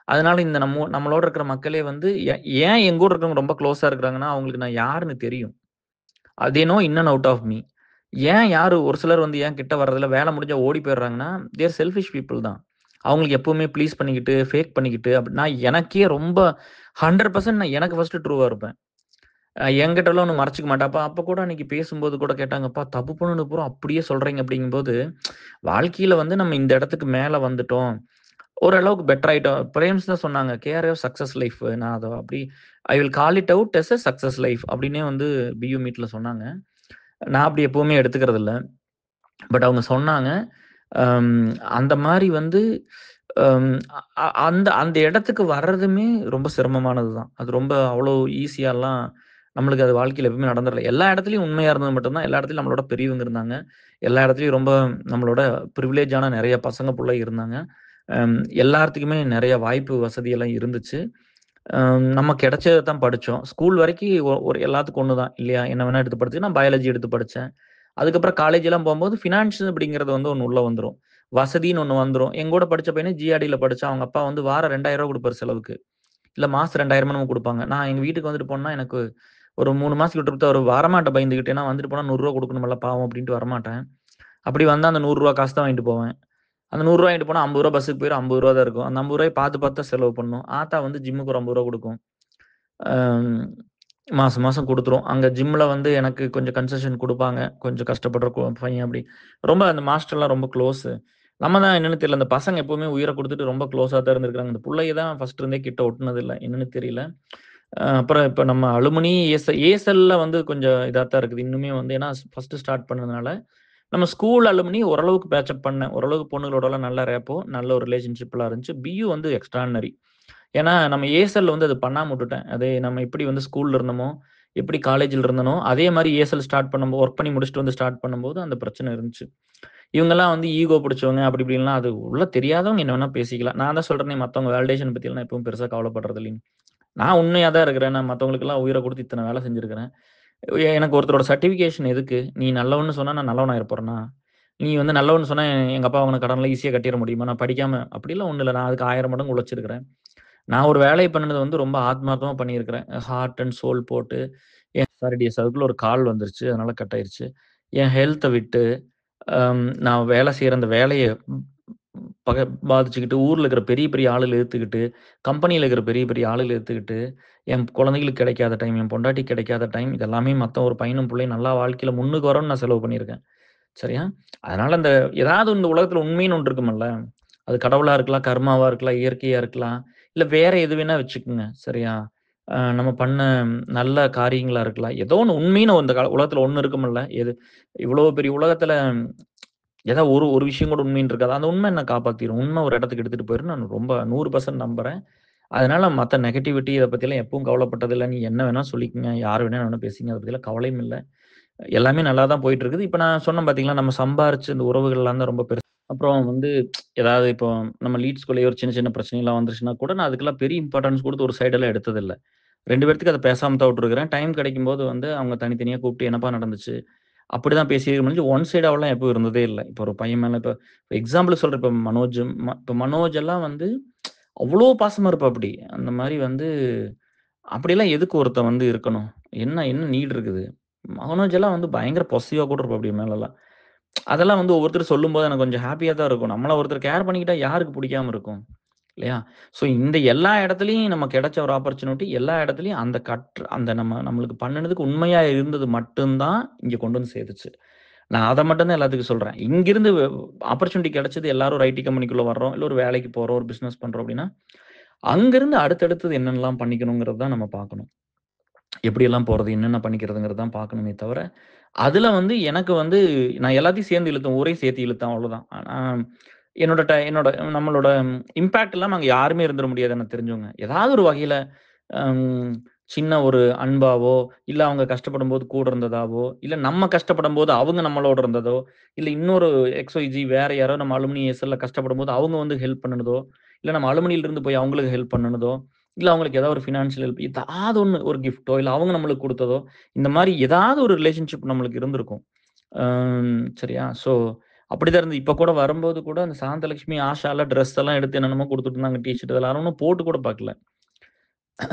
அதனால இந்த நம்மளோட இருக்கிற மக்களே வந்து ஏன் என் கூட இருக்கிறவங்க ரொம்ப குளோஸா இருக்கிறாங்கன்னா, அவங்களுக்கு நான் யாருன்னு தெரியும். They know in and out of me. யாரு ஒரு சிலர் வந்து ஏன் கிட்ட வர்றதில்ல, வேலை முடிஞ்சா ஓடி போயிடுறாங்கன்னா, தே ஆர் செல்ஃபிஷ் பீப்பிள் தான். அவங்களுக்கு எப்பவுமே ப்ளீஸ் பண்ணிக்கிட்டு, ஃபேக் பண்ணிக்கிட்டு, நான் எனக்கே ரொம்ப 100% நான் எனக்கு ஃபர்ஸ்ட்டு ட்ரூவா இருப்பேன். என்கிட்டலாம் ஒண்ணும் மறைச்சுக்க மாட்டேன். அப்ப கூட அன்னைக்கு பேசும்போது கூட கேட்டாங்க, "அப்பா தப்பு பண்ணுனது பூரா அப்படியே சொல்றீங்க." அப்படிங்கும்போது, வாழ்க்கையில வந்து நம்ம இந்த இடத்துக்கு மேல வந்துட்டோம். ஓரளவுக்கு பெட்டர் ஆயிட்டோம். பிரேம்ஸ் தான் சொன்னாங்க, "கேஆர் யுவர் சக்சஸ் லைஃப்." நான் அத அப்படி I will call it out as a success life அப்படின்னே வந்து பியூ மீட்ல சொன்னாங்க. நான் அப்படி எப்பவுமே எடுத்துக்கிறது இல்ல. பட் அவங்க சொன்னாங்க. அம் அந்த மாரி வந்து அம் அந்த அந்த இடத்துக்கு வர்றதுமே ரொம்ப சிரமமானது தான். அது ரொம்ப அவ்வளோ ஈஸியாலாம் நம்மளுக்கு அது வாழ்க்கையில எப்பவுமே நடந்துரல. எல்லா இடத்துலயும் உண்மையா இருந்தது மட்டும் தான். எல்லா இடத்துலயும் நம்மளோட பெரியவங்க இருந்தாங்க. எல்லா இடத்துலயும் ரொம்ப நம்மளோட பிரிவிலேஜான நெறைய பசங்க, புள்ள இருந்தாங்க. எல்லாத்துக்குமே நெறைய வாய்ப்பு, வசதி எல்லாம் இருந்துச்சு. நம்ம கிடைச்சத தான் படிச்சோம். ஸ்கூல் வரைக்கி ஒரு எல்லாத்துக்கும் ஒண்ணு தான் இல்லையா? என்ன வேணா எடுத்து படிச்சு நான் பயாலஜி எடுத்து படிச்சேன். அதுக்கப்புறம் காலேஜ்லாம் போம்போது ஃபினான்ஸ் அப்படிங்கிறது வந்து ஒண்ணு உள்ள வந்துரும். வசதின்னு ஒண்ணு வந்துரும். என் கூட படிச்ச பையனே ஜிஆர்டில படிச்சான். அவங்க அப்பா வந்து வாரம் ரூ. 2000 குடுப்பாரு செலவுக்கு. இல்ல மாசம் 2000 என்னமோ குடுப்பாங்க. நான் எங்க வீட்டுக்கு வந்துட்டு போனேன்னா, எனக்கு ஒரு 3 மாசத்துக்கு விட்டு அவரு வரமாட்டேன் பயந்துகிட்டு. ஏன்னா வந்துட்டு போனா ரூ. 100 குடுக்கணும்ல பாவம் அப்டின்ட்டு வரமாட்டேன். அப்படி வந்தா அந்த ரூ. 100 காசு தான் வாங்கிட்டு போவேன். அந்த ரூ. 100 வாங்கிட்டு போனா ரூ. 50 பஸ்ஸுக்கு போயிரும். ரூ. 50 தான் இருக்கும். அந்த ரூ. 50 பார்த்து பார்த்து தான் செலவு பண்ணணும். ஆத்தா வந்து ஜிம்முக்கு ஒரு ரூ. 50 குடுக்கும். அம் மாசம் மாசம் குடுத்துரும். அங்க ஜிம்ல வந்து எனக்கு கொஞ்சம் கன்செஷன் குடுப்பாங்க. கொஞ்சம் கஷ்டப்படுற பையன் அப்படி. ரொம்ப அந்த மாஸ்டர்லாம் ரொம்ப க்ளோஸு. நம்ம தான் என்னன்னு தெரியல. அந்த பசங்க எப்பவுமே உயிர குடுத்துட்டு ரொம்ப க்ளோஸா தான் இருந்திருக்காங்க. இந்த புள்ளைய தான் ஃபர்ஸ்ட் இருந்தே கிட்ட ஒட்டுனது இல்ல. என்னன்னு தெரியல. அப்புறம் இப்ப நம்ம அலுமினி, ஏசெல்ல வந்து கொஞ்சம் இதா தான் இருக்குது. இன்னுமே வந்து ஏன்னா ஃபர்ஸ்ட்டு ஸ்டார்ட் பண்ணதுனால, நம்ம ஸ்கூல் அலுமினி ஓரளவுக்கு பேச்சப் பண்ணேன். ஓரளவுக்கு பொண்ணுங்களோடலாம் நல்ல ரேப்போ, நல்ல ஒரு ரிலேஷன்ஷிப்லாம் இருந்துச்சு. பியூ வந்து எக்ஸ்ட்ரார்டினரி. ஏன்னா, நம்ம ஏசெல்ல வந்து அது பண்ணாம உட்டுட்டேன். அது நம்ம எப்படி வந்து ஸ்கூல்ல இருந்தோமோ, எப்படி காலேஜ்ல இருந்தனோ, அதே மாரி ஏசெல் ஸ்டார்ட் பண்ணும்போது வொர்க் பண்ணி முடிச்சுட்டு வந்து ஸ்டார்ட் பண்ணும்போது அந்த பிரச்சனை இருந்துச்சு. இவங்கலாம் வந்து ஈகோ பிடிச்சவங்க அப்படி இப்படின்லாம் அது உள்ள தெரியாதவங்க என்ன வேணா பேசிக்கலாம். நான் தான் சொல்றேனே மத்தவங்க வேலிடேஷன் பத்திலாம் எப்பவும் பெருசா கவலைப்படுறது இல்லைன்னு. நான் உண்மையா தான் இருக்கிறேன். நான் மத்தவங்களுக்கெல்லாம் உயிர குடுத்து இத்தன வேலை செஞ்சிருக்கிறேன். எனக்கு ஒருத்தரோட சர்டிஃபிகேஷன் எதுக்கு? நீ நல்லவன்னு சொன்னா நான் நல்லவன் ஆயிற போறேனா? நீ வந்து நல்லவன்னு சொன்னா எங்க அப்பா வாங்குன கடன்லாம் ஈஸியா கட்டிற முடியுமா? நான் படிக்காம அப்படிலாம் ஒண்ணும் இல்ல. நான் அதுக்கு 1000 மடங்கு உழைச்சிருக்கிறேன். நான் ஒரு வேலைய பண்ணுனது வந்து ரொம்ப ஆத்மார்த்தமா பண்ணியிருக்கிறேன். ஹார்ட் அண்ட் சோல் போட்டு சாரி டியர்ஸ் அதுக்குள்ள ஒரு கால் வந்துருச்சு. அதனால கட் ஆயிருச்சு. என் ஹெல்த்த விட்டு, நான் வேலை செய்ற அந்த வேலைய பக பாதிச்சுக்கிட்டு, ஊர்ல இருக்கிற பெரிய பெரிய ஆளுகள எதிர்த்துக்கிட்டு, கம்பெனியில இருக்கிற பெரிய பெரிய ஆளுகள எதிர்த்துக்கிட்டு, என் குழந்தைகளுக்கு கிடைக்காத டைம், என் பொண்டாட்டிக்கு கிடைக்காத டைம், இதெல்லாமே மத்த ஒரு பையனும், புள்ளையும் நல்லா வாழ்க்கையில முன்னுக்கு வரணும்னு நான் செலவு பண்ணியிருக்கேன். சரியா? அதனால அந்த ஏதாவது இந்த உலகத்துல உண்மைன்னு ஒண்ணு இருக்குமல்ல. அது கடவுளா இருக்கலாம், கர்மாவா இருக்கலாம், இயற்கையா இருக்கலாம். இல்ல வேற எது வேணா வச்சுக்கங்க. சரியா? நம்ம பண்ண நல்ல காரியங்களா இருக்கலாம். ஏதோ ஒண்ணு உண்மைன்னு இந்த உலகத்துல ஒண்ணு இருக்குமல்ல. எது இவ்வளோ பெரிய உலகத்துல ஏதா ஒரு ஒரு விஷயம் கூட உண்மைன்னு இருக்காது. அந்த உண்மை என்ன காப்பாத்திரும். உண்மை ஒரு இடத்துக்கு எடுத்துட்டு போயிரும்னு நான் ரொம்ப 100% நம்புறேன். அதனால மத்த நெகட்டிவிட்டி இத பத்திலாம் எப்பவும் கவலைப்பட்டதில்ல. நீங்க என்ன வேணா சொல்லிக்கங்க. யார் வேணா என்ன வேணா பேசிக்கங்க. அத பத்திலாம் கவலையும் இல்ல. எல்லாமே நல்லா தான் போயிட்டு இருக்குது. இப்ப நான் சொன்னேன் பார்த்தீங்களா, நம்ம சம்பாரிச்ச இந்த உறவுகள்லாம் தான் ரொம்ப பெருசு. அப்புறம் வந்து ஏதாவது இப்போ நம்ம லீட்ஸ்குள்ளேயே ஒரு சின்ன சின்ன பிரச்சனைலாம் வந்துருச்சுன்னா கூட, நான் அதுக்கெல்லாம் பெரிய இம்பார்ட்டன்ஸ் குடுத்து ஒரு சைடெல்லாம் எடுத்ததில்ல. 2 பேத்துக்கு அத பேசாம தான் விட்டுருக்கிறேன். டைம் கிடைக்கும்போது வந்து அவங்க தனித்தனியா கூப்பிட்டு என்னப்பா நடந்துச்சு? அப்படிதான் பேசியிருக்க முடிஞ்சு ஒன் சைடாவெல்லாம் எப்பவும் இருந்ததே இல்ல. இப்போ ஒரு பையன் மேல இப்ப எக்ஸாம்பிளுக்கு சொல்றேன். இப்ப மனோஜ் இப்ப மனோஜ் எல்லாம் வந்து அவ்ளோ பாசமா இருப்பாப்படி. அந்த மாரி வந்து அப்படிலாம் எதுக்கு ஒருத்தன் வந்து இருக்கணும்? என்ன என்ன நீட் இருக்குது? மனோஜ் எல்லாம் வந்து பயங்கர பொசசிவ்வா கூட இருப்பாப்படி என் மேலலாம். அதெல்லாம் வந்து ஒவ்வொருத்தர் சொல்லும்போது எனக்கு கொஞ்சம் ஹேப்பியா தான் இருக்கும். நம்மள ஒருத்தர் கேர் பண்ணிக்கிட்டா யாருக்கு புடிக்காம இருக்கும்? இல்லையா? ஸோ இந்த எல்லா இடத்துலயும் நமக்கு கிடைச்ச ஒரு ஆப்பர்ச்சுனிட்டி எல்லா இடத்துலயும் அந்த நம்மளுக்கு பண்ணுனதுக்கு உண்மையா இருந்தது மட்டும் தான் இங்க கொண்டு வந்து சேர்த்துச்சு. நான் அத மட்டும் தான் எல்லாத்துக்கும் சொல்றேன். இங்கிருந்து ஆப்பர்ச்சுனிட்டி கிடைச்சது எல்லாரும் ஒரு ஐடி கம்பெனிக்குள்ள வர்றோம். இல்ல ஒரு வேலைக்கு போறோம், ஒரு பிசினஸ் பண்றோம் அப்படின்னா, அங்கிருந்து அடுத்தடுத்தது என்னென்னலாம் பண்ணிக்கணுங்கிறது தான் நம்ம பார்க்கணும். எப்படியெல்லாம் போறது, என்னென்ன பண்ணிக்கிறதுங்கிறது தான் பார்க்கணுமே தவிர, அதுல வந்து எனக்கு வந்து நான் எல்லாத்தையும் சேர்ந்து இழுத்தேன். ஊரையும் சேர்த்து இழுத்தேன் அவ்வளோதான். ஆனா என்னோட நம்மளோட இம்பாக்ட் இல்லாம அங்க யாருமே இருந்துற முடியாது எனக்கு தெரிஞ்சவங்க. ஏதாவது ஒரு வகையில அம் சின்ன ஒரு அன்பாவோ, இல்ல அவங்க கஷ்டப்படும்போது கூட இருந்ததாவோ, இல்ல நம்ம கஷ்டப்படும்போது அவங்க நம்மளோட இருந்ததோ, இல்ல இன்னொரு எக்ஸ்-ஒய்-ஜி வேற யாரோ நம்ம அலுமினி எஸ்எல்ல கஷ்டப்படும்போது அவங்க வந்து ஹெல்ப் பண்ணுனதோ, இல்ல நம்ம அலுமினியில இருந்து போய் அவங்களுக்கு ஹெல்ப் பண்ணுனதோ, இல்ல அவங்களுக்கு ஏதாவது ஒரு ஃபினான்ஷியல் ஹெல்ப் ஏதாவது ஒண்ணு ஒரு கிஃப்ட்டோ, இல்ல அவங்க நம்மளுக்கு குடுத்ததோ, இந்த மாரி ஏதாவது ஒரு ரிலேஷன்ஷிப் நம்மளுக்கு இருந்திருக்கும். சரியா? ஸோ அப்படிதான் இருந்தது. இப்ப கூட வரும்போது கூட அந்த சாந்தலட்சுமி, ஆஷாலாம் ட்ரெஸ் எல்லாம் எடுத்து என்னென்னமோ குடுத்துட்டு இருந்தாங்க. டீ ஷர்ட் இதெல்லாம் ஒண்ணும் போட்டு கூட பார்க்கல.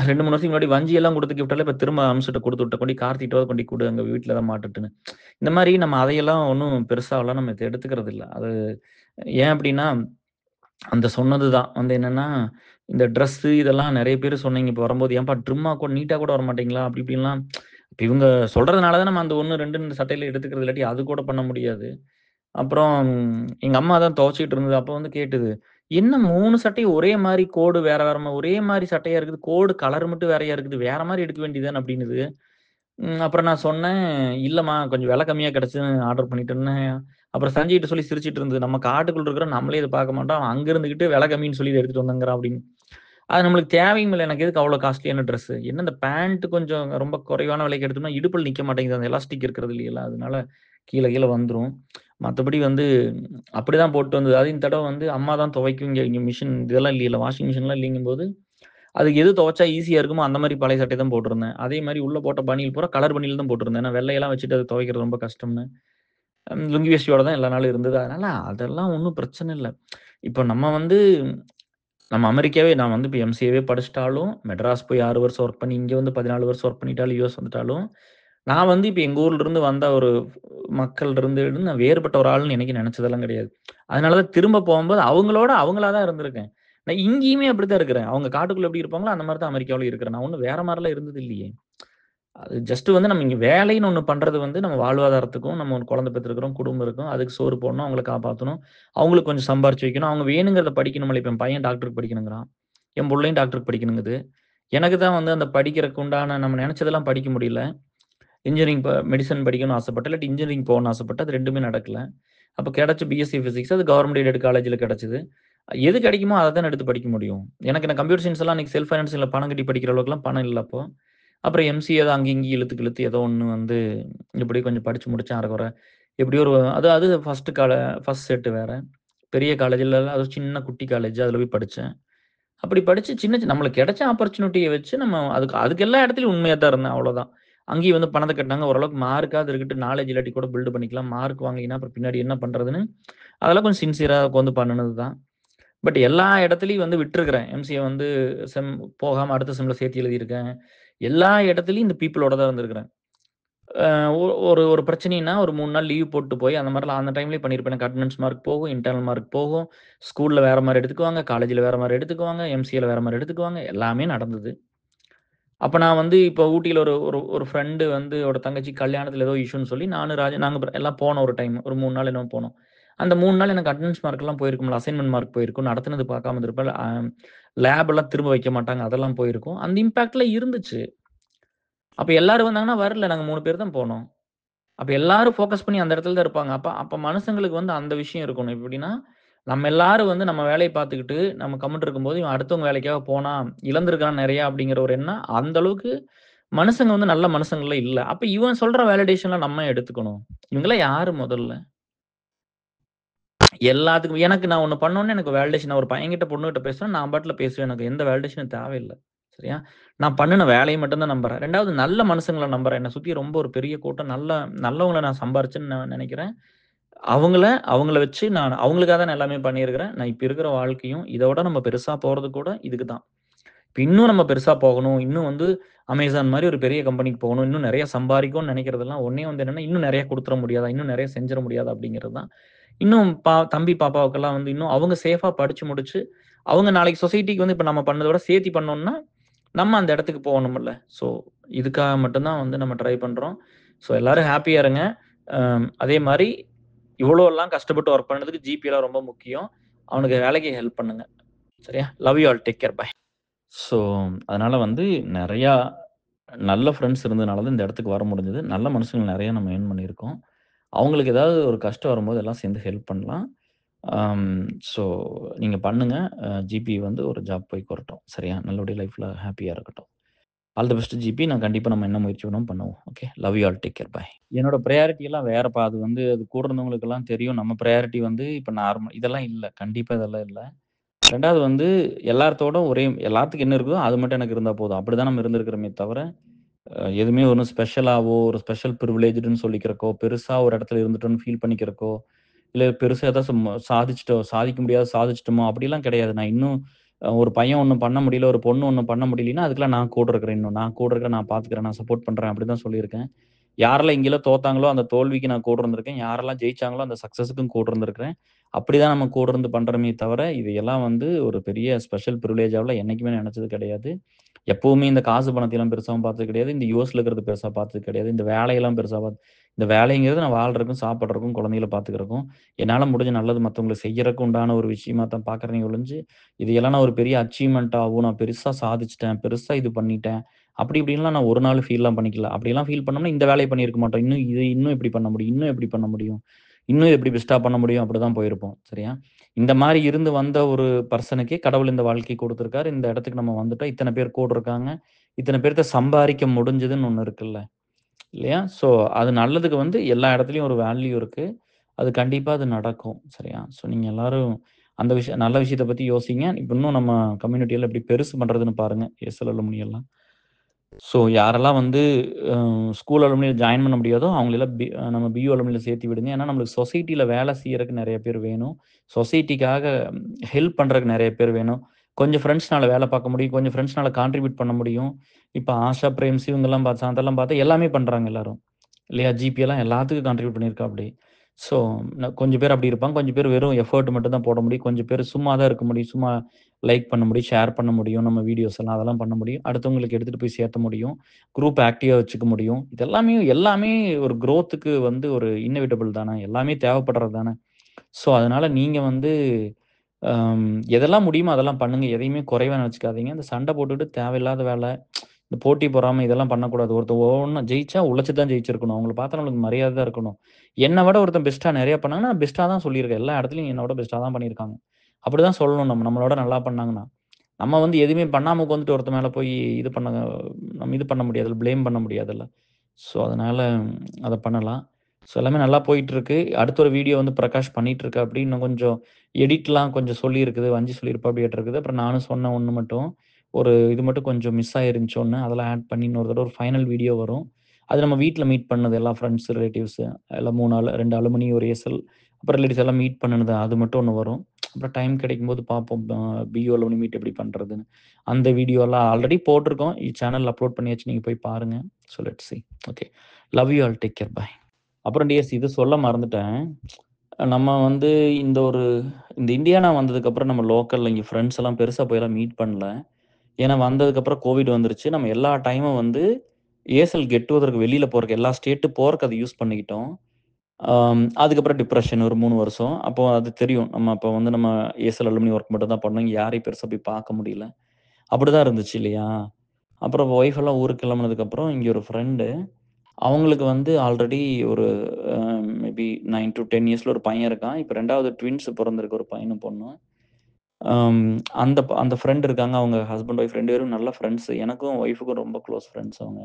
2, 3 வருஷத்துக்கு முன்னாடி வஞ்சி எல்லாம் குடுத்த கிஃப்ட் எல்லாம் இப்ப திரும்ப அம்சுட்ட குடுத்து விட்டேன். கொண்டோய் கார்த்திகிட்டவாது கொண்டோய் குடு அங்க வீட்ல தான் மாட்டட்டுன்னு. இந்த மாரி நம்ம அதையெல்லாம் ஒண்ணும் பெருசாவலாம் நம்ம எடுத்துக்கிறது இல்ல. அது ஏன் அப்டின்னா, அந்த சொன்னது தான். வந்து என்னன்னா, இந்த ட்ரெஸ்ஸு இதெல்லாம் நெறைய பேரு சொன்னீங்க. இப்ப வரும்போது, "ஏன்பா ட்ரிம்மா கூட நீட்டா கூட வரமாட்டீங்களா?" அப்டி இப்டின்லாம். இப்ப இவங்க சொல்றதுனால தான் நம்ம அந்த 1, 2 இந்த சட்டையில எடுத்துக்கிறது. இல்லாட்டி அது கூட பண்ண முடியாது. அப்புறம் எங்க அம்மா தான் துவைச்சுக்கிட்டு இருந்தது. அப்ப வந்து கேட்டுது. "என்ன 3 சட்டையும் ஒரே மாரி கோடு வேற வேற ஒரே மாரி சட்டையா இருக்குது. கோடு கலர் மட்டும் வேறையா இருக்குது. வேற மாரி எடுக்க வேண்டியது தானே" அப்டின்னுது. அப்புறம் நான் சொன்னேன், "இல்லம்மா கொஞ்சம் விலை கம்மியா கிடைச்சதுன்னு ஆர்டர் பண்ணிட்டேன்னு." அப்புறம் சஞ்சுகிட்ட சொல்லி சிரிச்சுட்டு இருந்தது. "நம்ம காட்டுக்குள்ள இருக்கிறோம். நம்மளே இத பார்க்க மாட்டோம். அவன் அங்க இருந்துகிட்டு விலை கம்மின்னு சொல்லி இத எடுத்துட்டு வந்தேங்கிறான்" அப்படின்னு. அது நம்மளுக்கு தேவையும் இல்ல. எனக்கு எதுக்கு அவ்வளோ காஸ்ட்லியான ட்ரெஸ்ஸு? என்ன இந்த பேண்ட் கொஞ்சம் ரொம்ப குறைவான விலைக்கு எடுத்தோம்னா, இடுப்புல நிக்க மாட்டேங்குது. அந்த எலாஸ்டிக் இருக்கிறது இல்லையல்ல. அதனால கீழ கீழ வந்துரும். மத்தபடி வந்து அப்படிதான் போட்டு வந்தது. அதுவும் இந்த தடவ வந்து அம்மா தான் துவைக்கும். இங்க இங்க மிஷின் இதெல்லாம் இல்லையல்ல. வாஷிங் மிஷின்லாம் இல்லைங்கும்போது, அதுக்கு எது துவைச்சா ஈஸியா இருக்குமோ அந்த மாரி பழைய சட்டை தான் போட்டிருந்தேன். அதே மாரி உள்ள போட்ட பனியன் பூரா கலர் பனியல் தான் போட்டிருந்தேன். ஏன்னா வெள்ளையெல்லாம் வச்சுட்டு அது துவைக்கிறது ரொம்ப கஷ்டம்னு. லுங்கி வேஷ்டியோட தான் எல்லா நாளும் இருந்தது. அதனால அதெல்லாம் ஒண்ணும் பிரச்சனை இல்ல. இப்ப நம்ம வந்து நம்ம அமெரிக்காவே நான் வந்து இப்ப எம்சிஏவே படிச்சுட்டாலும், மெட்ராஸ் போய் 6 வருஷம் ஒர்க் பண்ணி, இங்க வந்து 14 வருஷம் ஒர்க் பண்ணிட்டாலும், யுஎஸ் வந்துட்டாலும், நான் வந்து இப்ப எங்க ஊர்ல இருந்து வந்த ஒரு மக்கள் இருந்து நான் வேறுபட்ட ஒரு ஆள்ன்னு என்னைக்கும் நெனச்சதெல்லாம் கிடையாது. அதனால தான் திரும்ப போம்போது அவங்களோட அவங்களா தான் இருந்திருக்கேன். நான் இங்கேயுமே அப்படித்தான் இருக்கிறேன். அவங்க காட்டுக்குள்ள எப்படி இருப்பாங்களோ, அந்த மாரி தான் அமெரிக்காவிலயும் இருக்கிறேன். நான் ஒண்ணும் வேற மாரிலாம் இருந்தது இல்லையே! அது ஜஸ்ட் வந்து நம்ம இங்க வேலைன்னு ஒண்ணு பண்றது வந்து நம்ம வாழ்வாதாரத்துக்கும், நம்ம ஒரு குழந்தை பெத்திருக்கிறோம், குடும்பம் இருக்கும். அதுக்கு சோறு போடணும், அவங்கள காப்பாத்தணும். அவங்களுக்கு கொஞ்சம் சம்பாரிச்சு வைக்கணும். அவங்க வேணுங்கிறத படிக்கணும்ல. இப்ப என் பையன் டாக்டருக்கு படிக்கணுங்கிறான். என் புள்ளையும் டாக்டருக்கு படிக்கணுங்குது. எனக்கு தான் வந்து அந்த படிக்கிறக்கு உண்டான நம்ம நெனச்சதெல்லாம் படிக்க முடியல. இன்ஜினியரிங் மெடிசின் படிக்கணும்னு ஆசைப்பட்டேன். இல்லாட்டி இன்ஜினியரிங் போகணும்னு ஆசைப்பட்டேன். அது 2மே நடக்கல. அப்ப கிடைச்ச பிஎஸ்சி பிசிக்ஸ் அது கவர்ன்மென்ட் எய்டட் காலேஜ்ல கிடைச்சது. எது கிடைக்குமோ அத தானே எடுத்து படிக்க முடியும். எனக்கு நான் கம்ப்யூட்டர் சயன்ஸ் எல்லாம் அன்னைக்கு செல்ஃப் ஃபைனான்சிங்ல பணம் கட்டி படிக்கிற அளவுக்குலாம் பணம் இல்ல அப்போ. அப்புறம் எம்சிஏ தான் அங்கேயும் இங்கேயும் இழுத்து கிழுத்து ஏதோ ஒண்ணு வந்து இப்படியே கொஞ்சம் படிச்சு முடிச்சேன் அரைகுறை. எப்படியோ ஒரு அது அது ஃபர்ஸ்ட் செட் வேற. பெரிய காலேஜ்ல அது ஒரு சின்ன குட்டி காலேஜ். அதுல போய் படிச்சேன். அப்படி படிச்சு நம்மளுக்கு கிடைச்ச ஆப்பர்ச்சுனிட்டிய வச்சு நம்ம அதுக்கு அதுக்கு எல்லா இடத்துலயும் உண்மையா தான் இருந்தேன். அவ்வளோதான். அங்கேயும் வந்து பணத்த கட்டுனாங்க. ஓரளவுக்கு மார்க்காவது இருக்கட்டும். நாலேட்ஜ் இல்லாட்டி கூட பில்ட் பண்ணிக்கலாம். மார்க் வாங்கலைன்னா அப்புறம் பின்னாடி என்ன பண்றதுன்னு, அதெல்லாம் கொஞ்சம் சின்சியரா உட்காந்து பண்ணுனது தான். பட் எல்லா இடத்துலயும் வந்து விட்டுருக்கிறேன். எம்சிஏ வந்து செம் போகாம அடுத்த செம்ல சேர்த்து எழுதியிருக்கேன். எல்லா இடத்துலயும் இந்த பீப்பிளோட தான் இருந்திருக்கிறேன். அ ஒ ஒரு ஒரு பிரச்சனைன்னா, ஒரு 3 நாள் லீவ் போட்டு போய் அந்த மாரிலாம் அந்த டைம்லயே பண்ணியிருப்பேன். எனக்கு அட்டெண்டன்ஸ் மார்க் போகும், இன்டர்னல் மார்க் போகும். ஸ்கூல்ல வேற மாரி எடுத்துக்குவாங்க, காலேஜ்ல வேற மாரி எடுத்துக்குவாங்க, எம்சிஏல வேற மாரி எடுத்துக்குவாங்க. எல்லாமே நடந்தது. அப்ப நான் வந்து இப்ப ஊட்டியில ஒரு ஒரு ஒரு ஃப்ரெண்ட் வந்து ஓட தங்கச்சி கல்யாணத்துல ஏதோ இஷ்யூன்னு சொல்லி நானும் நாங்க எல்லாம் போனோம் ஒரு டைம். ஒரு 3 நாள் என்னமோ போனோம். அந்த 3 நாள் எனக்கு அட்டெண்டன்ஸ் மார்க்லாம் போயிருக்கும்ல. அசைன்மென்ட் மார்க் போயிருக்கும். நடத்துனது பார்க்காம இருந்திருப்பேன். லேப் எல்லாம் திரும்ப வைக்க மாட்டாங்க. அதெல்லாம் போயிருக்கும். அந்த இம்பாக்ட்லாம் இருந்துச்சு. அப்ப எல்லாரும் வந்தாங்கன்னா வரல. நாங்க 3 பேர் தான் போனோம். அப்ப எல்லாரும் ஃபோக்கஸ் பண்ணி அந்த இடத்துல தான் இருப்பாங்க. அப்ப அப்ப மனுஷங்களுக்கு வந்து அந்த விஷயம் இருக்கணும். எப்படின்னா, நம்ம எல்லாரும் வந்து நம்ம வேலைய பார்த்துக்கிட்டு, நம்ம கம்முட்டு இருக்கும்போது, இவன் அடுத்தவங்க வேலைக்காக போனான், இழந்திருக்கான் நெறையா அப்படிங்கிற ஒரு எண்ணம், அந்த அளவுக்கு மனுசங்க வந்து நல்ல மனுசங்களே இல்ல. அப்ப இவன் சொல்ற வேலிடேஷன்லாம் நம்ம ஏன் எடுத்துக்கணும்? இவங்கலாம் யாரு முதல்ல? எல்லாத்துக்கும் எனக்கு நான் ஒண்ணு பண்ணோனே எனக்கு வேலிடேஷன் நான் ஒரு பையன்கிட்ட, பொண்ணுகிட்ட பேசுறேன், நான் பாட்டுல பேசுவேன். எனக்கு எந்த வேலிடேஷனும் தேவையில்ல. சரியா? நான் பண்ணுன வேலைய மட்டும் தான் நம்புறேன். 2வது நல்ல மனுசங்கள நம்புறேன். என்ன சுத்தி ரொம்ப ஒரு பெரிய கூட்டம் நல்லவங்கள நான் சம்பாரிச்சேன்னு நான் நெனைக்கிறேன். அவங்கள அவங்கள வச்சு நான் அவங்களுக்காக தான் நான் எல்லாமே பண்ணியிருக்கிறேன். நான் இப்ப இருக்கிற வாழ்க்கையும், இதோட நம்ம பெருசா போறது கூட இதுக்கு தான். இப்ப இன்னும் நம்ம பெருசா போகணும். இன்னும் வந்து அமேசான் மாரி ஒரு பெரிய கம்பெனிக்கு போகணும். இன்னும் நெறைய சம்பாரிக்கணும்னு நெனைக்கிறதெல்லாம் ஒண்ணே வந்து என்னன்னா, இன்னும் நெறைய குடுத்துற முடியாதா? இன்னும் நெறைய செஞ்சிற முடியாதா? அப்படிங்கிறது தான். இன்னும் தம்பி, பாப்பாவுக்கெல்லாம் வந்து இன்னும் அவங்க சேஃபா படிச்சு முடிச்சு, அவங்க நாளைக்கு சொசைட்டிக்கு வந்து இப்ப நம்ம பண்ணத விட சேர்த்தி பண்ணோம்னா, நம்ம அந்த இடத்துக்கு போகணும்ல. ஸோ, இதுக்காக மட்டும் தான் வந்து நம்ம ட்ரை பண்றோம். ஸோ, எல்லாரும் ஹேப்பியா இருங்க. அதே மாரி இவ்வளோலாம் கஷ்டப்பட்டு வொர்க் பண்ணதுக்கு ஜிபிலாம் ரொம்ப முக்கியம். அவனுக்கு வேலைக்கு ஹெல்ப் பண்ணுங்க. சரியா? Love you all. Take care. Bye. So, அதனால வந்து நெறையா நல்ல ஃப்ரெண்ட்ஸ் இருந்ததுனால தான் இந்த இடத்துக்கு வர முடிஞ்சது. நல்ல மனுஷங்கள நெறைய நம்ம ஏர்ன் பண்ணியிருக்கோம். அவங்களுக்கு ஏதாவது ஒரு கஷ்டம் வரும்போது எல்லாம் சேர்ந்து ஹெல்ப் பண்ணலாம். அம் ஸோ நீங்க பண்ணுங்க. ஜிபி வந்து ஒரு ஜாப் போய் வரட்டும். சரியா? நல்லபடியா லைஃப்ல ஹேப்பியா இருக்கட்டும். All the best GP. நம்ம என்ன முயற்சி வேணாலும் பண்ணுவோம். Okay. Love you all. Take care. Bye. என்னோட பிரையாரிட்டி எல்லாம் வேறப்பா. அது வந்து அது கூட இருந்தவங்களுக்கெல்லாம் தெரியும். நம்ம பிரையாரிட்டி வந்து இப்ப நார்மல் இதெல்லாம் இல்ல. கண்டிப்பா இதெல்லாம் இல்ல. 2வது வந்து எல்லாத்தோட எல்லாத்துக்கும் என்ன இருக்குதோ அது மட்டும் எனக்கு இருந்தா போதும். அப்படிதான் நம்ம இருந்திருக்கிறோமே தவிர, எதுவுமே ஒண்ணும் ஸ்பெஷலாவோ, ஒரு ஸ்பெஷல் பிரிவிலேஜ்டுன்னு சொல்லிக்கிறக்கோ, பெருசா ஒரு இடத்துல இருந்துட்டோம்னு ஃபீல் பண்ணிக்கிறக்கோ, இல்ல பெருசா ஏதாச்சும் சாதிக்க முடியாத சாதிச்சுட்டோமோ அப்படிலாம் கிடையாது. நான் இன்னும் ஒரு பையன் ஒண்ணும் பண்ண முடியல, ஒரு பொண்ணு ஒண்ணும் பண்ண முடியலன்னா, அதுக்கெல்லாம் நான் கூட இருக்கிறேன் இன்னும். நான் கூட இருக்கிறேன், நான் பார்த்துக்கிறேன், நான் சப்போர்ட் பண்றேன் அப்படிதான் சொல்லியிருக்கேன். யாரெல்லாம் எங்கேயெல்லாம் தோத்தாங்களோ, அந்த தோல்விக்கு நான் கூட இருந்திருக்கேன். யாரெல்லாம் ஜெயிச்சாங்களோ, அந்த சக்சஸுக்கும் கூட இருந்திருக்கிறேன். அப்படிதான் நம்ம கூட இருந்து பண்றோமே தவிர, இது எல்லாம் வந்து ஒரு பெரிய ஸ்பெஷல் பிரிவிலேஜாலாம் என்னைக்குமே நெனச்சது கிடையாது. எப்பவுமே இந்த காசு பணத்தையெல்லாம் பெருசாவும் பார்த்தது கிடையாது. இந்த யுஎஸ்ல இருக்கிறது பெருசா பார்த்தது கிடையாது. இந்த வேலையெல்லாம் பெருசா இந்த வேலைங்கிறது நான் வாழ்றதுக்கும், சாப்பிடுறதுக்கும், குழந்தைகள பார்த்துக்கிறதுக்கும், என்னால முடிஞ்ச நல்லது மத்தவங்களுக்கு செய்யறக்கு உண்டான ஒரு விஷயமா தான் பார்க்குறேனே ஒழிஞ்சு, இதையெல்லாம் நான் ஒரு பெரிய அச்சீவ்மென்ட்டாவும், நான் பெருசா சாதிச்சுட்டேன், பெருசா இது பண்ணிட்டேன். அப்படி இப்படின்லாம் நான் ஒரு நாளும் ஃபீல்லாம் பண்ணிக்கல. அப்படியெல்லாம் ஃபீல் பண்ணோம்னா இந்த வேலைய பண்ணியிருக்க மாட்டோம். இன்னும் எப்படி பண்ண முடியும்? இன்னும் எப்படி பண்ண முடியும்? இன்னும் எப்படி பெஸ்ட்டா பண்ண முடியும்? அப்படிதான் போயிருப்போம். சரியா? இந்த மாரி இருந்து வந்த ஒரு பெர்சனுக்கே கடவுள் இந்த வாழ்க்கைய குடுத்துருக்காரு. இந்த இடத்துக்கு நம்ம வந்துட்டோம். இத்தன பேர் கூட இருக்காங்க. இத்தன பேர்த்த சம்பாரிக்க முடிஞ்சதுன்னு ஒண்ணு இருக்குல்ல. இல்லையா? ஸோ அது நல்லதுக்கு வந்து எல்லா இடத்துலயும் ஒரு வேல்யூ இருக்கு. அது கண்டிப்பா அது நடக்கும். சரியா? ஸோ நீங்க எல்லாரும் அந்த நல்ல விஷயத்த பத்தி யோசிங்க. இப்ப இன்னும் நம்ம கம்யூனிட்டில எப்படி பெருசு பண்றதுன்னு பாருங்க. எஸ்எல் அலுமினி எல்லாம். ஸோ யாரெல்லாம் வந்து அ ஸ்கூல் அலுமினில ஜாயின் பண்ண முடியாதோ, அவங்களெல்லாம் நம்ம பியூ அலுமினில சேர்த்து விடுங்க. ஏன்னா, நம்மளுக்கு சொசைட்டில வேலை செய்யறக்கு நெறைய பேர் வேணும். சொசைட்டிக்காக ஹெல்ப் பண்றதுக்கு நெறைய பேர் வேணும். கொஞ்சம் ஃப்ரெண்ட்ஸ்னால வேலை பார்க்க முடியும். கொஞ்சம் ஃப்ரெண்ட்ஸ்னால கான்ட்ரிபியூட் பண்ண முடியும். இப்ப ஆஷா, பிரேம்சி இவங்கலாம் சாந்தெல்லாம் பார்த்தா எல்லாமே பண்றாங்க எல்லாரும். இல்லையா? ஜிபேலாம் எல்லாத்துக்கும் கான்ட்ரிபியூட் பண்ணியிருக்காப்படி. ஸோ கொஞ்சம் பேர் அப்படி இருப்பாங்க. கொஞ்சம் பேர் வெறும் எஃபோர்ட் மட்டும் தான் போட முடியும். கொஞ்சம் பேர் சும்மா தான் இருக்க முடியும். சும்மா லைக் பண்ண முடியும், ஷேர் பண்ண முடியும். நம்ம வீடியோஸ் எல்லாம் அதெல்லாம் பண்ண முடியும். அடுத்தவங்களுக்கு எடுத்துட்டு போய் சேர்த்த முடியும். குரூப் ஆக்டிவா வச்சுக்க முடியும். எல்லாமே ஒரு குரோத்துக்கு வந்து ஒரு இன்னோவேட்டபிள் தானே! எல்லாமே தேவைப்படுறது தானே! ஸோ, அதனால நீங்க வந்து அம் எதெல்லாம் முடியுமோ அதெல்லாம் பண்ணுங்க. எதையுமே குறைவா நெனச்சுக்காதீங்க. இந்த சண்டை போட்டுட்டு தேவையில்லாத வேல, இந்த போட்டி பொறாமை இதெல்லாம் பண்ணக்கூடாது. ஒருத்தன் ஒவ்வொன்னும் ஜெயிச்சா உழைச்சு தான் ஜெயிச்சிருக்கணும். அவங்கள பார்த்தா நம்மளுக்கு மரியாதை தான் இருக்கணும். என்ன விட ஒருத்தன் பெஸ்ட்டா நெறைய பண்ணாங்கன்னா, நான் பெஸ்ட்டா தான் சொல்லியிருக்கேன். எல்லா இடத்துலயும் என்ன விட பெஸ்ட்டா தான் பண்ணியிருக்காங்க. அப்படிதான் சொல்லணும் நம்ம. நம்மள விட நல்லா பண்ணாங்கன்னா. நம்ம வந்து எதுவுமே பண்ணாம உட்காந்துட்டு ஒருத்தன் மேல போய் இது பண்ண நம்ம இது பண்ண முடியாதுல்ல. ப்ளேம் பண்ண முடியாதுல்ல. ஸோ, அதனால அத பண்ணலாம். ஸோ, எல்லாமே நல்லா போயிட்டுருக்கு. அடுத்த ஒரு வீடியோ வந்து பிரகாஷ் பண்ணிட்டுருக்காப்படி. இன்னும் கொஞ்சம் எடிட்லாம் கொஞ்சம் சொல்லியிருக்குது. வஞ்சி சொல்லியிருப்பாப்படியாட்டுருக்குது. அப்புறம் நானும் சொன்ன ஒண்ணு மட்டும். ஒரு இது மட்டும் கொஞ்சம் மிஸ் ஆயிருந்துச்சு ஒண்ணு. அதெல்லாம் ஆட் பண்ணி இன்னொரு தடவ ஒரு ஃபைனல் வீடியோ வரும். அது நம்ம வீட்ல மீட் பண்ணது எல்லா ஃப்ரெண்ட்ஸ், ரிலேட்டிவ்ஸ் எல்லாம் 3 ஆளு 2 அலுமினி, 1 ஏசெல் அப்புறம் ரிலேட்டிவ்ஸ் எல்லாம் மீட் பண்ணுனது அது மட்டும் ஒண்ணு வரும். அப்புறம் டைம் கிடைக்கும்போது பார்ப்போம். பியூ அலுமினி மீட் எப்படி பண்றதுன்னு. அந்த வீடியோலாம் ஆல்ரெடி போட்டுருக்கோம். சேனல்ல அப்லோட் பண்ணியாச்சு. நீங்க போய் பாருங்க. So let's see. Okay. Love you all. Take care. Bye. அப்புறம் டிஎஸ் இது சொல்ல மறந்துட்டேன். நம்ம வந்து இந்த ஒரு இந்த இண்டியானா வந்ததுக்கப்புறம் நம்ம லோக்கல்ல இங்க ஃப்ரெண்ட்ஸ் எல்லாம் பெருசா போய்லாம் மீட் பண்ணல. ஏன்னா வந்ததுக்கப்புறம் கோவிட் வந்துருச்சு. நம்ம எல்லா டைமும் வந்து ஏர்செல் கெட் டுகெதருக்கு வெளியில போறதுக்கு எல்லா ஸ்டேட்டு போறதுக்கு அத யூஸ் பண்ணிக்கிட்டோம். அதுக்கப்புறம் டிப்ரஷன் ஒரு 3 வருஷம். அப்போ அது தெரியும். நம்ம அப்போ வந்து நம்ம ஏர்செல் அலுமினி ஒர்க் மட்டும் தான் பண்ணோம். இங்க யாரையும் பெருசா போய் பார்க்க முடியல. அப்படிதான் இருந்துச்சு இல்லையா? அப்புறம் ஒய்ஃப் எல்லாம் ஊருக்கு கிளம்புனதுக்கப்புறம் இங்க ஒரு ஃப்ரெண்டு அவங்களுக்கு வந்து ஆல்ரெடி ஒரு அ மேபி 9 டூ 10 இயர்ஸ்ல ஒரு பையன் இருக்கான். இப்ப 2வது ட்வின்ஸ் பொறந்திருக்கு ஒரு பையனும், பொண்ணும். அம் அந்த ஃப்ரெண்ட் இருக்காங்க. அவங்க ஹஸ்பண்ட், ஒய்ஃப் 2 பேரும் நல்ல ஃப்ரெண்ட்ஸ். எனக்கும் ஒய்ஃப்‌க்கும் ரொம்ப க்ளோஸ் ஃப்ரெண்ட்ஸ் அவங்க.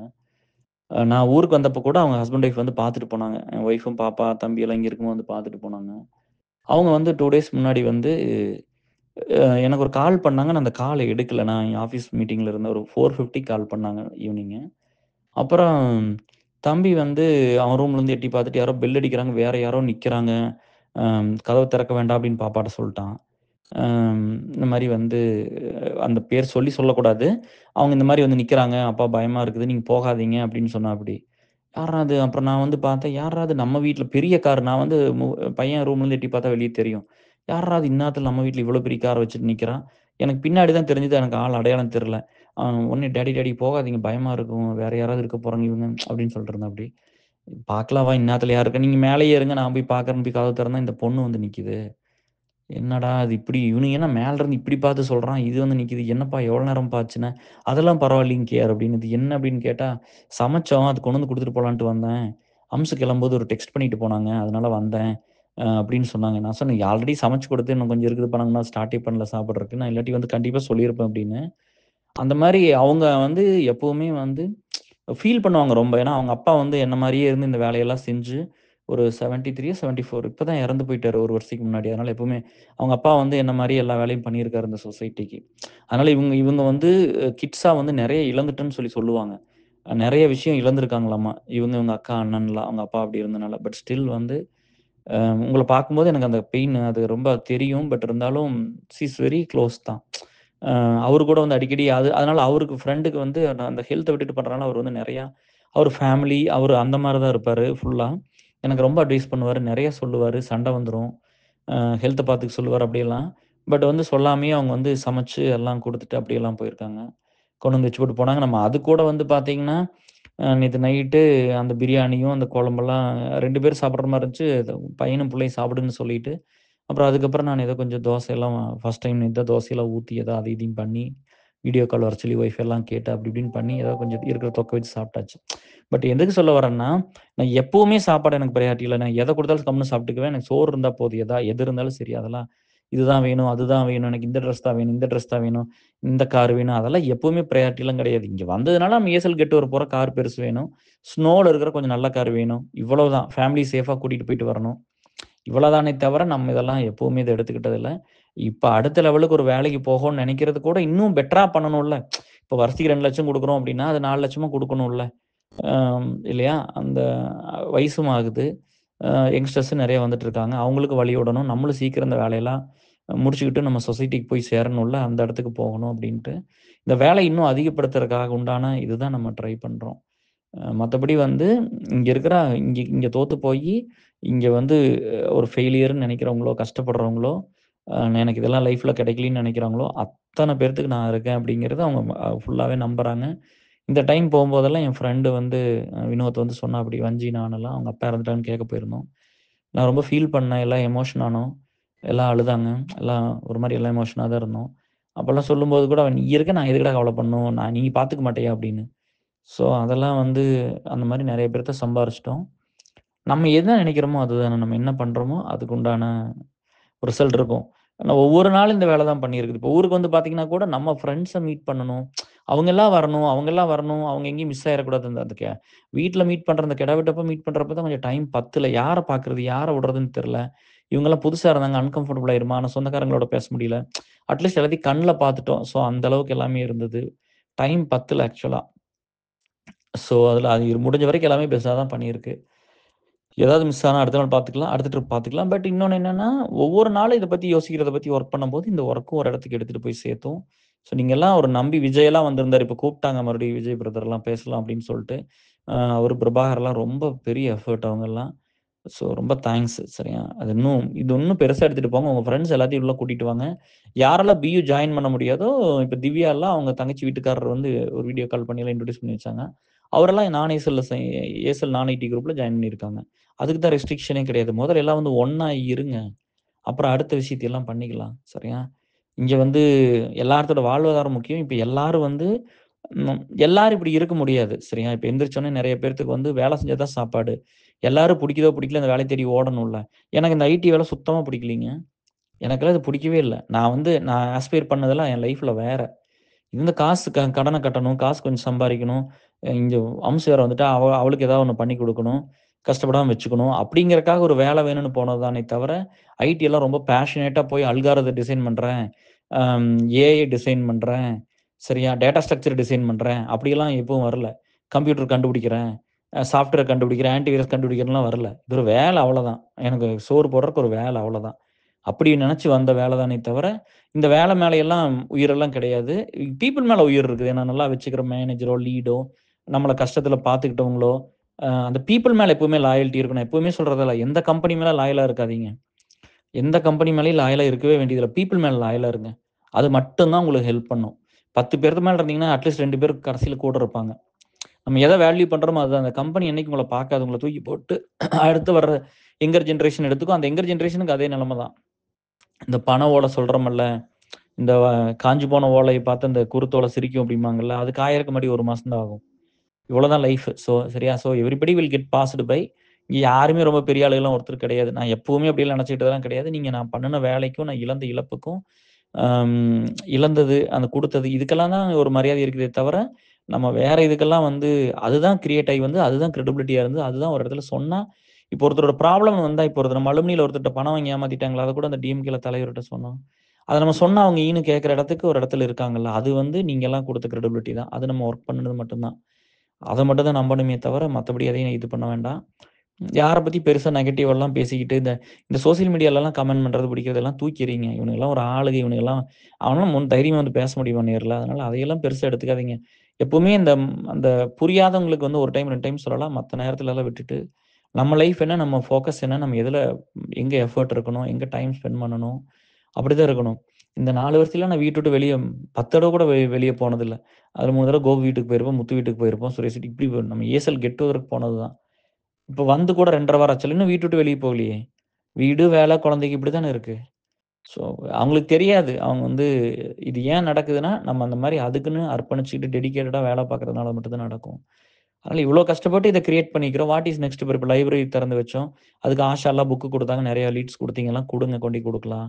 நான் ஊருக்கு வந்தப்போ கூட அவங்க ஹஸ்பண்ட், ஒய்ஃப் வந்து பார்த்துட்டு போனாங்க. என் ஒய்ஃபும், பாப்பா, தம்பி எல்லாம் இங்க இருக்கும்போது வந்து பார்த்துட்டு போனாங்க. அவங்க வந்து 2 டேஸ் முன்னாடி வந்து எனக்கு ஒரு கால் பண்ணாங்க. நான் அந்த கால எடுக்கல. நான் என் ஆஃபீஸ் மீட்டிங்ல இருந்தேன். ஒரு 4:50 கால் பண்ணாங்க ஈவினிங்கு. அப்புறம் தம்பி வந்து அவன் ரூம்லேருந்து எட்டி பார்த்துட்டு யாரோ பெல் அடிக்கிறாங்க. வேற யாரோ நிக்கிறாங்க. கதவு திறக்க வேண்டாம் அப்படின்னு பாப்பாட்ட சொல்ட்டான். இந்த மாரி வந்து அந்த பேர் சொல்லக்கூடாது. அவங்க இந்த மாரி வந்து நிக்கிறாங்க. அப்பா பயமா இருக்குது. நீங்க போகாதீங்க அப்படின்னு சொன்னாப்படி. யார்றா அது? அப்புறம் நான் வந்து பார்த்தேன். யார்றா அது நம்ம வீட்ல பெரிய கார். நான் வந்து பையன் ரூம்லேருந்து எட்டி பார்த்தா வெளிய தெரியும். யார்றா அது இந்நேரத்துல நம்ம வீட்ல இவ்வளோ பெரிய கார வச்சுட்டு நிக்கிறான்? எனக்கு பின்னாடி தான் தெரிஞ்சது. எனக்கு ஆள் அடையாளம் தெரியல. உடனே டாடி போகாதீங்க. பயமா இருக்கும். வேற யாராவது இருக்க போறாங்க இவங்க அப்படின்னு சொல்லிட்டு இருந்தாப்படி. பார்க்கலாம் வா இந்நேரத்துல யார் இருக்கா? நீங்க மேலேயே இருங்க. நான் போய் பார்க்குறேன்னு போய் கதவு திறந்தா இந்த பொண்ணு வந்து நிக்குது. என்னடா இது இப்படி இவனுங்க என்ன மேல இருந்து இப்படி பார்த்து சொல்றான். இது வந்து நிக்குது. என்னப்பா எவ்வளோ நேரம்ப்பா ஆச்சுன்னேன். அதெல்லாம் பரவாயில்லைங்க கேர் அப்படின்னுது. என்ன அப்படின்னு கேட்டா, சமைச்சோம். அது கொண்டு வந்து குடுத்துட்டு போலான்ட்டு வந்தேன். அம்சு கிளம்பும்போது ஒரு டெக்ஸ்ட் பண்ணிட்டு போனாங்க. அதனால வந்தேன். அப்படின்னு சொன்னாங்க. நான் சொன்னேன் ஆல்ரெடி சமைச்சு கொடுத்து இன்னும் கொஞ்சம் இருக்குதுப்பா. நாங்க ஸ்டார்ட்டே பண்ணல சாப்பிடுறதுக்கு. நான் இல்லாட்டி வந்து கண்டிப்பா சொல்லியிருப்பேன் அப்படின்னு. அந்த மாரி அவங்க வந்து எப்பவுமே வந்து ஃபீல் பண்ணுவாங்க ரொம்ப. ஏன்னா, அவங்க அப்பா வந்து என்ன மாரியே இருந்து இந்த வேலையெல்லாம் செஞ்சு ஒரு 73 74 இப்ப தான் இறந்து போயிட்டாரு 1 வருஷத்துக்கு முன்னாடி. அதனால எப்பவுமே அவங்க அப்பா வந்து என்ன மாரியே எல்லா வேலையும் பண்ணியிருக்காரு இந்த சொசைட்டிக்கு. அதனால இவங்க இவங்க வந்து கிட்ஸா வந்து நெறைய இழந்துட்டேன்னு சொல்லுவாங்க. நெறைய விஷயம் இழந்திருக்காங்களாமா. இவங்க அக்கா, அண்ணன்லாம் அவங்க அப்பா அப்படி இருந்தனால. பட் ஸ்டில் வந்து அ உங்கள பார்க்கும்போது எனக்கு அந்த பெயின் அது ரொம்ப தெரியும். பட் இருந்தாலும் ஷி இஸ் வெரி க்ளோஸ் தான். அ அவரு கூட வந்து அடிக்கடி அதனால அவருக்கு ஃப்ரெண்டுக்கு வந்து நான் அந்த ஹெல்த்த விட்டுட்டு பண்றனால அவர் வந்து நெறையா அவரு ஃபேமிலி அவரு அந்த மாரி தான் இருப்பாரு ஃபுல்லா. எனக்கு ரொம்ப அட்வைஸ் பண்ணுவாரு. நெறைய சொல்லுவாரு. சண்ட வந்துரும். ஹெல்த்த பார்த்துக்க சொல்லுவாரு அப்படியெல்லாம். பட் வந்து சொல்லாமயே அவங்க வந்து சமைச்சு எல்லாம் குடுத்துட்டு அப்படியெல்லாம் போயிருக்காங்க. கொண்டு வந்து வச்சு போட்டு போனாங்க. நம்ம அது கூட வந்து பார்த்தீங்கன்னா, நேத்து நைட்டு அந்த பிரியாணியும், அந்த குழம்பெல்லாம் 2 பேரும் சாப்பிடுற மாரி இருந்துச்சு. பையனும், புள்ளையும் சாப்பிடுன்னு சொல்லிட்டு, அப்புறம் அதுக்கப்புறம் நான் ஏதோ கொஞ்சம் தோசையெல்லாம் ஃபர்ஸ்ட் டைம் நேத்து தான் தோசையெல்லாம் ஊத்தி ஏதோ அது இதுன்னு பண்ணி, வீடியோ கால் வர சொல்லி ஒய்ஃப் எல்லாம் கேட்டு அப்படி இப்படின்னு பண்ணி ஏதோ கொஞ்சம் இருக்கிற தொக்க வச்சு சாப்பிட்டாச்சு. பட் எதுக்கு சொல்ல வரேன்னா, நான் எப்பவுமே சாப்பாடு எனக்கு பிரையாரிட்டி இல்ல. நான் எத குடுத்தாலும் கம்முனு சாப்பிட்டுக்குவேன். எனக்கு சோறு இருந்தா போதும். எது இருந்தாலும் சரி. அதெல்லாம் இதுதான் வேணும், அதுதான் வேணும். எனக்கு இந்த ட்ரெஸ் தான் வேணும், இந்த ட்ரெஸ் தான் வேணும். இந்த கார் வேணும். அதெல்லாம் எப்பவுமே பிரையாரிட்டிலாம் கிடையாது. இங்க வந்ததுனால நம்ம ஏசல் கெட் வர போறோம். கார் பெருசு வேணும். ஸ்னோல இருக்கிற கொஞ்சம் நல்ல கார் வேணும். இவ்வளவுதான். ஃபேமிலி சேஃபா கூட்டிட்டு போயிட்டு வரணும். இவ்வளோதானே தவிர நம்ம இதெல்லாம் எப்பவுமே இத எடுத்துக்கிட்டதில்ல. இப்ப அடுத்த லெவலுக்கு ஒரு வேலைக்கு போகோன்னு நெனைக்கிறது கூட இன்னும் பெட்டரா பண்ணணும்ல. இப்ப வருஷத்துக்கு 2,00,000 குடுக்குறோம் அப்டின்னா, அது 4,00,000 குடுக்கணும்ல. இல்லையா? அந்த வயசும் ஆகுது. யங்ஸ்டர்ஸ் நெறைய வந்துட்டுருக்காங்க. அவங்களுக்கு வழி விடணும். நம்மளும் சீக்கிரம் இந்த வேலையெல்லாம் முடிச்சுக்கிட்டு நம்ம சொசைட்டிக்கு போய் சேரணும்ல. அந்த இடத்துக்கு போகணும் அப்டின்ட்டு. இந்த வேலை இன்னும் அதிகப்படுத்துறதுக்காக உண்டான இதுதான் நம்ம ட்ரை பண்றோம். மத்தபடி வந்து இங்க இருக்கிற இங்க இங்க தோத்து போயி, இங்க வந்து ஒரு ஃபெயிலியர்ன்னு நெனைக்கிறவங்களோ, கஷ்டப்படுறவங்களோ, எனக்கு இதெல்லாம் லைஃப்ல கிடைக்கலன்னு நெனைக்கிறாங்களோ, அத்தன பேர்த்துக்கு நான் இருக்கேன் அப்படிங்கிறத அவங்க ஃபுல்லாவே நம்புறாங்க. இந்த டைம் போம்போதெல்லாம் என் ஃப்ரெண்டு வந்து வினோத் வந்து சொன்னாப்படி, வஞ்சி நானெல்லாம் அவங்க அப்பா இறந்துட்டாங்கன்னு கேட்க போயிருந்தோம். நான் ரொம்ப ஃபீல் பண்ணேன். எல்லாம் எமோஷன் ஆனோம். எல்லாம் அழுதாங்க. எல்லாம் ஒரு மாரி எல்லாம் எமோஷனா தான் இருந்தோம். அப்பலாம் சொல்லும்போது கூட, "நீ இருக்க நான் எதுக்குடா கவலைப்படணும்? நீ பார்த்துக்க மாட்டியா?" அப்படின்னு. ஸோ, அதெல்லாம் வந்து அந்த மாரி நெறைய பேர்த்த சம்பாரிச்சுட்டோம். நம்ம என்ன நெனைக்கிறோமோ அதுதானே. நம்ம என்ன பண்றோமோ அதுக்கு உண்டான ரிசல்ட் இருக்கும். ஆனா ஒவ்வொரு நாளும் இந்த வேல தான் பண்ணியிருக்குது. இப்போ ஊருக்கு வந்து பார்த்தீங்கன்னா கூட நம்ம ஃப்ரெண்ட்ஸ மீட் பண்ணணும். அவங்கலாம் வரணும், அவங்கலாம் வரணும். அவங்க எங்கேயும் மிஸ் ஆயிறக்கூடாது. அந்த அந்த வீட்ல மீட் பண்ற அந்த கெடா வெட்டப்ப மீட் பண்றப்ப தான் கொஞ்சம் டைம் பத்தல. யார பார்க்குறது? யார விடுறதுன்னு தெரியல. இவங்கலாம் புதுசா இருந்தாங்க. அன்கம்ஃபர்டபுள் ஆயிருமா? ஆனா சொந்தக்காரங்களோட பேச முடியல. அட்லீஸ்ட் எல்லாத்தையும் கண்ல பார்த்துட்டோம். ஸோ அந்த அளவுக்கு எல்லாமே இருந்தது. டைம் பத்தல ஆக்சுவலா. ஸோ, அதில அது முடிஞ்ச வரைக்கும் எல்லாமே பெஸ்ட்டா தான் பண்ணியிருக்கு. ஏதாவது மிஸ் ஆனா அடுத்த நாள் பார்த்துக்கலாம். அடுத்த ட்ரிப் பார்த்துக்கலாம். பட் இன்னொன்னு என்னன்னா, ஒவ்வொரு நாளும் இத பத்தி யோசிக்கிறத பத்தி ஒர்க் பண்ணும்போது, இந்த ஒர்க்கும் ஒரு இடத்துக்கு எடுத்துட்டு போய் சேர்த்தோம். ஸோ நீங்கலாம் ஒரு நம்பி விஜய்லாம் வந்திருந்தாரு. இப்ப கூப்பிட்டாங்க மறுபடியும் விஜய் பிரதர்லாம் பேசலாம் அப்படின்னு சொல்ட்டு. அவரு பிரபாகர்லாம் ரொம்ப பெரிய எஃபோர்ட் அவங்கலாம். ஸோ ரொம்ப தேங்க்ஸ் சரியா. இது இன்னும் பெருசா எடுத்துட்டு போங்க. உங்க ஃப்ரெண்ட்ஸ் எல்லாத்தையும் உள்ள கூட்டிட்டு வாங்க. யாரெல்லாம் பியூ ஜாயின் பண்ண முடியாதோ, இப்ப திவ்யாலாம் அவங்க தங்கச்சி வீட்டுக்காரர் வந்து ஒரு வீடியோ கால் பண்ணிலாம் இன்ட்ரோடியூஸ் பண்ணி வச்சாங்க. அவரெல்லாம் நான் ஏசெல் நான் ஐடி குரூப்ல ஜாயின் பண்ணியிருக்காங்க. அதுக்கு தான் ரெஸ்ட்ரிக்ஷனே கிடையாது. முதல்ல எல்லாம் வந்து ஒண்ணா இருங்க. அப்புறம் அடுத்த விஷயத்தையெல்லாம் பண்ணிக்கலாம். சரியா? இங்க வந்து எல்லாத்தோட வாழ்வாதாரம் முக்கியம். இப்ப எல்லாரும் வந்து எல்லாரும் இப்படி இருக்க முடியாது. சரியா? இப்ப எந்திரிச்சோனே நெறைய பேர்த்துக்கு வந்து வேலை செஞ்சா தான் சாப்பாடு. எல்லாரும் புடிக்குதோ, புடிக்கல அந்த வேலைய தேடி ஓடணும்ல. எனக்கு இந்த ஐடி வேலை சுத்தமா பிடிக்கலீங்க. எனக்கெல்லாம் இது பிடிக்கவே இல்ல. நான் ஆஸ்பயர் பண்ணதெல்லாம் என் லைஃப்ல வேற. இந்த காசு கடன கட்டணும், காசு கொஞ்சம் சம்பாரிக்கணும். இங்க அம்சு வேற வந்துட்டா, அவளுக்கு ஏதாவது ஒண்ணு பண்ணி குடுக்கணும். கஷ்டப்படாம வச்சுக்கணும். அப்படிங்கிறதுக்காக ஒரு வேலை வேணும்னு போனது தானே தவிர, ஐடி எல்லாம் ரொம்ப பேஷனேட்டா போய் அல்காரிதம் டிசைன் பண்றேன். அம் ஏஐ டிசைன் பண்றேன். சரியா? டேட்டா ஸ்ட்ரக்சர் டிசைன் பண்றேன். அப்படியெல்லாம் எப்பவும் வரல. கம்ப்யூட்டர் கண்டுபிடிக்கிறேன். சாஃப்ட்வேர் கண்டுபிடிக்கிறேன். ஆன்டிவைரஸ் கண்டுபிடிக்கிறேன்லாம் வரல. இது ஒரு வேலை அவ்வளோதான். எனக்கு சோறு போடுறதுக்கு ஒரு வேலை அவ்வளோதான். அப்படி நெனச்சு வந்த வேலை தானே தவிர, இந்த வேலை மேல எல்லாம் உயிரெல்லாம் கிடையாது. பீப்பிள் மேல உயிர் இருக்குது. ஏன்னா நல்லா வச்சுக்கிற மேனேஜரோ, லீடோ, நம்மள கஷ்டத்துல பார்த்துக்கிட்டவங்களோ, அந்த பீப்பிள் மேல எப்பவுமே லாயல்டி இருக்கணும். எப்பவுமே சொல்றதில்ல, எந்த கம்பெனி மேல லாயலா இருக்காதீங்க. எந்த கம்பெனி மேலயும் லாயலா இருக்கவே வேண்டியதில்ல. பீப்பிள் மேல லாயலா இருங்க. அது மட்டும் தான் உங்களுக்கு ஹெல்ப் பண்ணும். 10 பேருக்கு மேல இருந்தீங்கன்னா, அட்லீஸ்ட் 2 பேர் கடைசில கூட இருப்பாங்க. நம்ம எத வேல்யூ பண்றோமோ அதுதான். அந்த கம்பெனி என்னைக்கு உங்கள பார்க்காது. உங்கள தூக்கி போட்டு அடுத்து வர்ற யங்கர் ஜெனரேஷன் எடுத்துக்கும். அந்த யங்கர் ஜெனரேஷனுக்கு அதே நெலைம தான். இந்த பனை ஓலை சொல்றோமல்ல, இந்த காஞ்சு போன ஓலைய பார்த்து அந்த குருத்தோலை சிரிக்கும் அப்படிம்பாங்கல்ல, அது காயறக்கு மறுபடியும் 1 மாசம் தான் ஆகும். இவ்வளோதான் லைஃப். சரியா? Everybody will get passed by. இங்க யாருமே ரொம்ப பெரிய ஆளுகலாம் ஒருத்தர் கிடையாது. நான் எப்பவுமே அப்படிலாம் நினைச்சுக்கிட்டதெல்லாம் கிடையாது. நீங்க நான் பண்ணுன வேலைக்கும், நான் இழந்த இழப்புக்கும், அம் இழந்தது, அந்த குடுத்தது இதுக்கெல்லாம் தான் ஒரு மரியாதை இருக்குதே தவிர, நம்ம வேற இதுக்கெல்லாம் வந்து அதுதான் கிரியேட் ஆகி வந்து, அதுதான் கிரெடிபிலிட்டியா இருந்து, அதுதான் ஒரு இடத்துல சொன்னா இப்போ ஒருத்தரோட ப்ராப்ளம் வந்தா, இப்போ நம்ம அலுமினில ஒருத்தர்ட்ட பணம் வாங்கி ஏமாத்திட்டாங்களா, அத கூட அந்த டிஎம்கேல தலைவர்ட்ட சொன்னோம். அத நம்ம சொன்னா அவங்க ஈன்னு கேட்கிற இடத்துக்கு ஒரு இடத்துல இருக்காங்கல்ல. அது வந்து நீங்கலாம் குடுத்த கிரெடிபிலிட்டி தான். அது நம்ம ஒர்க் பண்ணுனது மட்டும் தான். அத மட்டும் தான் நம்பணுமே தவிர, மத்தபடி எதையும் இது பண்ண வேண்டாம். யார பத்தி பெருசா நெகட்டிவெல்லாம் பேசிக்கிட்டு, இந்த இந்த சோசியல் மீடியாலலாம் கமெண்ட் பண்றது, பிடிக்கிறதெல்லாம் தூக்கி எறியுங்க. இவனுங்கலாம் ஒரு ஆளுக, இவனுங்கலாம் அவனால தைரியமா வந்து பேச முடியுமா நேர்ல? அதனால அதையெல்லாம் பெருசா எடுத்துக்காதீங்க. எப்பவுமே அந்த புரியாதவங்களுக்கு வந்து 1 டைம், 2 டைம் சொல்லலாம். மத்த நேரத்துலலாம் விட்டுட்டு, நம்ம லைஃப் என்ன, நம்ம ஃபோக்கஸ் என்ன, நம்ம எதுல எங்க எஃபோர்ட் இருக்கணும், எங்க டைம் ஸ்பெண்ட் பண்ணணும், அப்படிதான் இருக்கணும். இந்த 4 வருஷத்துல நான் வீட்ட விட்டு வெளிய 10 தடவ கூட வெளிய போனதில்ல. அதுல 3 தடவ கோபி வீட்டுக்கு போயிருப்போம், முத்து வீட்டுக்கு போயிருப்போம், சுரேஷ் வீட்டுக்கு இப்படி நம்ம ஏசல் கெட் டுகெதருக்கு போனது தான். இப்ப வந்து கூட 2 1/2 வாரம் ஆச்சுல்ல. இன்னும் வீட்ட விட்டு வெளிய போகலையே. வீடு, வேலை, குழந்தைக்கு இப்படி தானே இருக்கு. ஸோ அவங்களுக்கு தெரியாது. அவங்க வந்து இது ஏன் நடக்குதுன்னா, நம்ம அந்த மாரி அதுக்குன்னு அர்ப்பணிச்சுட்டு டெடிகேட்டடா வேலை பார்க்கறதுனால மட்டும் தான் நடக்கும். அதனால இவ்ளோ கஷ்டப்பட்டு இத கிரியேட் பண்ணிக்கிறோம். வாட் இஸ் நெக்ஸ்ட் இப்ப லைப்ரரி திறந்து வச்சோம். அதுக்கு ஆஷாலாம் புக் குடுத்தாங்க. நெறைய லீட்ஸ் குடுத்தீங்கலாம் குடுங்க கொண்டோய் குடுக்கலாம்.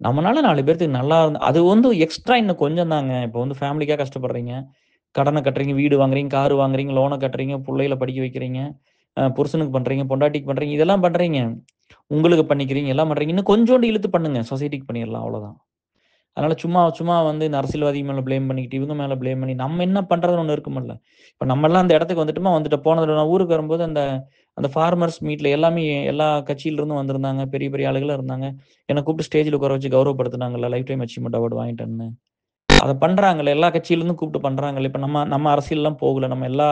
நம்மனால 4 பேத்துக்கு நல்லா அது வந்து எக்ஸ்ட்ரா இன்னும் கொஞ்சம் தாங்க. இப்போ வந்து ஃபேமிலிக்கா கஷ்டப்படுறீங்க. கடன கட்டுறீங்க, வீடு வாங்குறீங்க, கார் வாங்குறீங்க, லோன கட்டுறீங்க, புள்ளைகள படிக்க வைக்கிறீங்க, புருஷனுக்கு பண்றீங்க, பொண்டாட்டிக்கு பண்றீங்க, இதெல்லாம் பண்றீங்க. உங்களுக்கு பண்ணிக்கிறீங்க, எல்லாம் பண்றீங்க. இன்னும் கொஞ்சோண்டு இழுத்து பண்ணுங்க. சொசைட்டிக்கு பண்ணிறலாம் அவ்வளோதான். அதனால சும்மா சும்மா வந்து இந்த அரசியல்வாதி மேல ப்ளேம் பண்ணிக்கிட்டு, இவங்க மேல ப்ளேம் பண்ணி, நம்ம என்ன பண்றதுன்னு ஒண்ணு இருக்கும்ல. இப்ப நம்மலாம் அந்த இடத்துக்கு வந்துட்டோமா, வந்துட்டோம். போன தடவ நான் ஊருக்கு வரும்போது அந்த அந்த ஃபார்மர்ஸ் மீட்ல எல்லாமே எல்லா கட்சியிலிருந்தும் வந்திருந்தாங்க. பெரிய பெரிய ஆளுகளா இருந்தாங்க. என்ன கூப்பிட்டு ஸ்டேஜ்ல உட்கார வச்சு கௌரவப்படுத்துனாங்கல்ல. லைஃப் டைம் அச்சீவ்மென்ட் அவார்ட் வாங்கிட்டு வந்தேன். அத பண்றாங்கல்ல. எல்லா கட்சியிலருந்தும் கூப்பிட்டு பண்றாங்கல்ல. இப்ப நம்ம நம்ம அரசியல்லாம் போகல. நம்ம எல்லா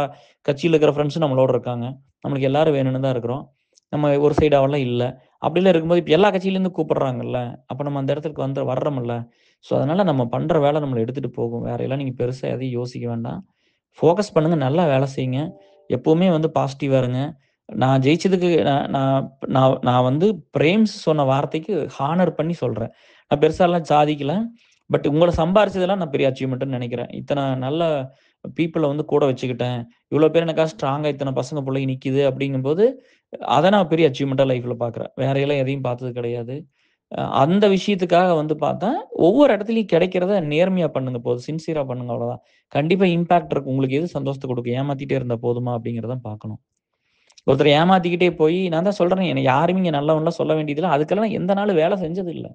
கட்சியில இருக்கிற ஃப்ரெண்ட்ஸும் நம்மளோட இருக்காங்க. நம்மளுக்கு எல்லாரும் வேணும்னு தான் இருக்கிறோம். நம்ம ஒரு சைடாவெல்லாம் இல்ல. அப்படிலாம் இருக்கும்போது, இப்ப எல்லா கட்சியிலேருந்து கூப்பிடுறாங்கல்ல. அப்ப நம்ம அந்த இடத்துக்கு வந்து வர்றோம்ல. ஸோ, அதனால நம்ம பண்ற வேலை நம்மள எடுத்துட்டு போகும். வேற எல்லாம் நீங்க பெருசா எதையும் யோசிக்க வேண்டாம். ஃபோக்கஸ் பண்ணுங்க. நல்லா வேலை செய்யுங்க. எப்பவுமே வந்து பாசிட்டிவா இருங்க. நான் ஜெயிச்சதுக்கு நான் நான் நான் நான் வந்து பிரேம்ஸ் சொன்ன வார்த்தைக்கு ஹானர் பண்ணி சொல்றேன். நான் பெருசாலாம் சாதிக்கல. பட் உங்கள சம்பாரிச்சதெல்லாம் நான் பெரிய அச்சீவ்மென்ட்ன்னு நெனைக்கிறேன். இத்தன நல்ல பீப்பிள வந்து கூட வச்சுக்கிட்டேன். இவ்வளோ பேர் எனக்காக ஸ்ட்ராங்கா இத்தன பசங்க புள்ளைங்க நிக்குது அப்படிங்கும்போது, அத நான் பெரிய அச்சீவ்மென்ட்டா லைஃப்ல பார்க்குறேன். வேற எல்லாம் எதையும் பார்த்தது கிடையாது. அந்த விஷயத்துக்காக வந்து பார்த்தேன். ஒவ்வொரு இடத்துலயும் கிடைக்கிறத நேர்மையா பண்ணுங்க போதும். சின்சியரா பண்ணுங்க அவ்வளோதான். கண்டிப்பா இம்பாக்ட் இருக்கும். உங்களுக்கு எது சந்தோஷத்த குடுக்கும்? ஏமாத்திட்டே இருந்தா போதுமா? அப்படிங்கிறத பார்க்கணும். ஒருத்தர ஏமாத்திக்கிட்டே போய் நான் தான் சொல்றேனே, என்ன யாருமே இங்க நல்லவன்லாம் சொல்ல வேண்டியதில்ல. அதுக்கெல்லாம் நான் எந்த நாளும் வேலை செஞ்சது இல்ல.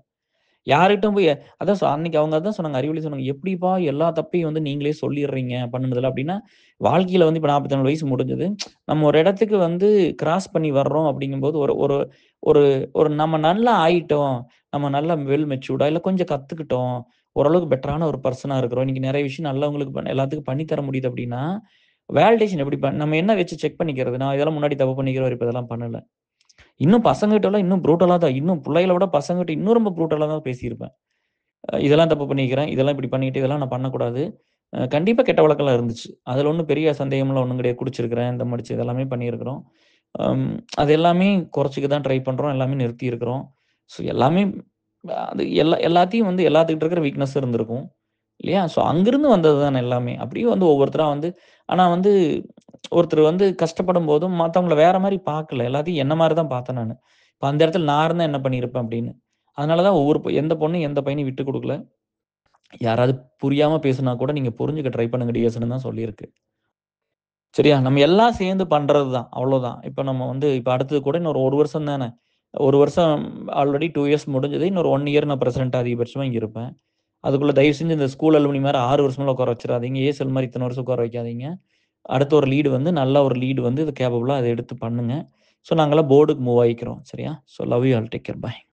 யார்கிட்டயும் போய் அதான் அன்னைக்கு அவங்க அதான் சொன்னாங்க. அறிவுரை சொன்னாங்க. "எப்படிப்பா எல்லா தப்பையும் வந்து நீங்களே சொல்லிர்றீங்க பண்ணுனதுல" அப்படின்னா, வாழ்க்கையில வந்து இப்ப 44 வயசு முடிஞ்சது. நம்ம ஒரு இடத்துக்கு வந்து கிராஸ் பண்ணி வர்றோம் அப்படிங்கும்போது, ஒரு ஒரு ஒரு ஒரு நம்ம நல்லா ஆயிட்டோம். நம்ம நல்லா வெல் மெச்சூர்டா இல்ல கொஞ்சம் கத்துக்கிட்டோம். ஓரளவுக்கு பெட்டரான ஒரு பெர்சனா இருக்கிறோம். இன்னைக்கு நெறைய விஷயம் நல்லவங்களுக்கு எல்லாத்துக்கும் பண்ணி தர முடியுது அப்படின்னா, வேலிடேஷன் எப்படி நம்ம என்ன வச்சு செக் பண்ணிக்கிறது? நான் இதெல்லாம் முன்னாடி தப்பு பண்ணிக்கிறவரு இப்ப இதெல்லாம் பண்ணல. இன்னும் பசங்ககிட்டலாம் இன்னும் புரூட்டலா தான். இன்னும் புள்ளைகள விட பசங்ககிட்ட இன்னும் ரொம்ப புரூட்டலா தான் பேசியிருப்பேன். இதெல்லாம் தப்பு பண்ணிக்கிறேன். இதெல்லாம் இப்படி பண்ணிட்டு, இதெல்லாம் நான் பண்ணக்கூடாது. கண்டிப்பா கெட்ட வழக்கம்லாம் இருந்துச்சு. அதுல ஒண்ணும் பெரிய சந்தேகம்லாம் ஒண்ணும் கிடையாது. குடிச்சிருக்கிறேன், தம் அடிச்சு இதெல்லாமே பண்ணியிருக்கிறோம். அம் அது எல்லாமே குறைச்சுக்க தான் ட்ரை பண்றோம். எல்லாமே நிறுத்தி இருக்கிறோம். ஸோ எல்லாமே அது எல்லாத்தையும் வந்து எல்லாத்துக்கிட்ட இருக்கிற வீக்னஸ் இருந்திருக்கும். இல்லையா? ஸோ அங்கிருந்து வந்தது தானே எல்லாமே. அப்படியே வந்து ஒவ்வொருத்தரா வந்து ஆனா வந்து ஒருத்தர் வந்து கஷ்டப்படும்போதும் மத்தவங்கள வேற மாரி பார்க்கல. எல்லாத்தையும் என்ன மாரி தான் பார்த்தேன் நானு. இப்ப அந்த இடத்துல நான் இருந்தா என்ன பண்ணியிருப்பேன் அப்படின்னு. அதனால தான் ஒவ்வொரு எந்த பொண்ணும் எந்த பையனையும் விட்டுக் குடுக்கல. யாராவது புரியாம பேசுனா கூட நீங்க புரிஞ்சுக்க ட்ரை பண்ணுங்க டிஎஸ்ன்னு தான் சொல்லியிருக்கு. சரியா? நம்ம எல்லாம் சேர்ந்து பண்றது தான். அவ்வளோதான். இப்ப நம்ம வந்து இப்ப அடுத்தது கூட இன்னொரு 1 வருஷம் தானே. 1 வருஷம் ஆல்ரெடி 2 இயர்ஸ் முடிஞ்சது. இன்னொரு 1 இயர் நான் பிரசிடென்ட்டா அதிகபட்சமா இங்க இருப்பேன். அதுக்குள்ள தயவு செஞ்சு இந்த ஸ்கூல் அலுமினி மாரி 6 வருஷம்லாம் உட்கார வச்சுறாதீங்க. ஏஎஸ்எல் மாரி இத்தன வருஷம் உட்கார வைக்காதீங்க. அடுத்த ஒரு லீடு வந்து நல்ல ஒரு லீடு வந்து இது கேப்பபிளா அத எடுத்து பண்ணுங்க. ஸோ நாங்கலாம் போர்டுக்கு மூவ் ஆயிக்கிறோம். சரியா? So love you all. Take care. Bye.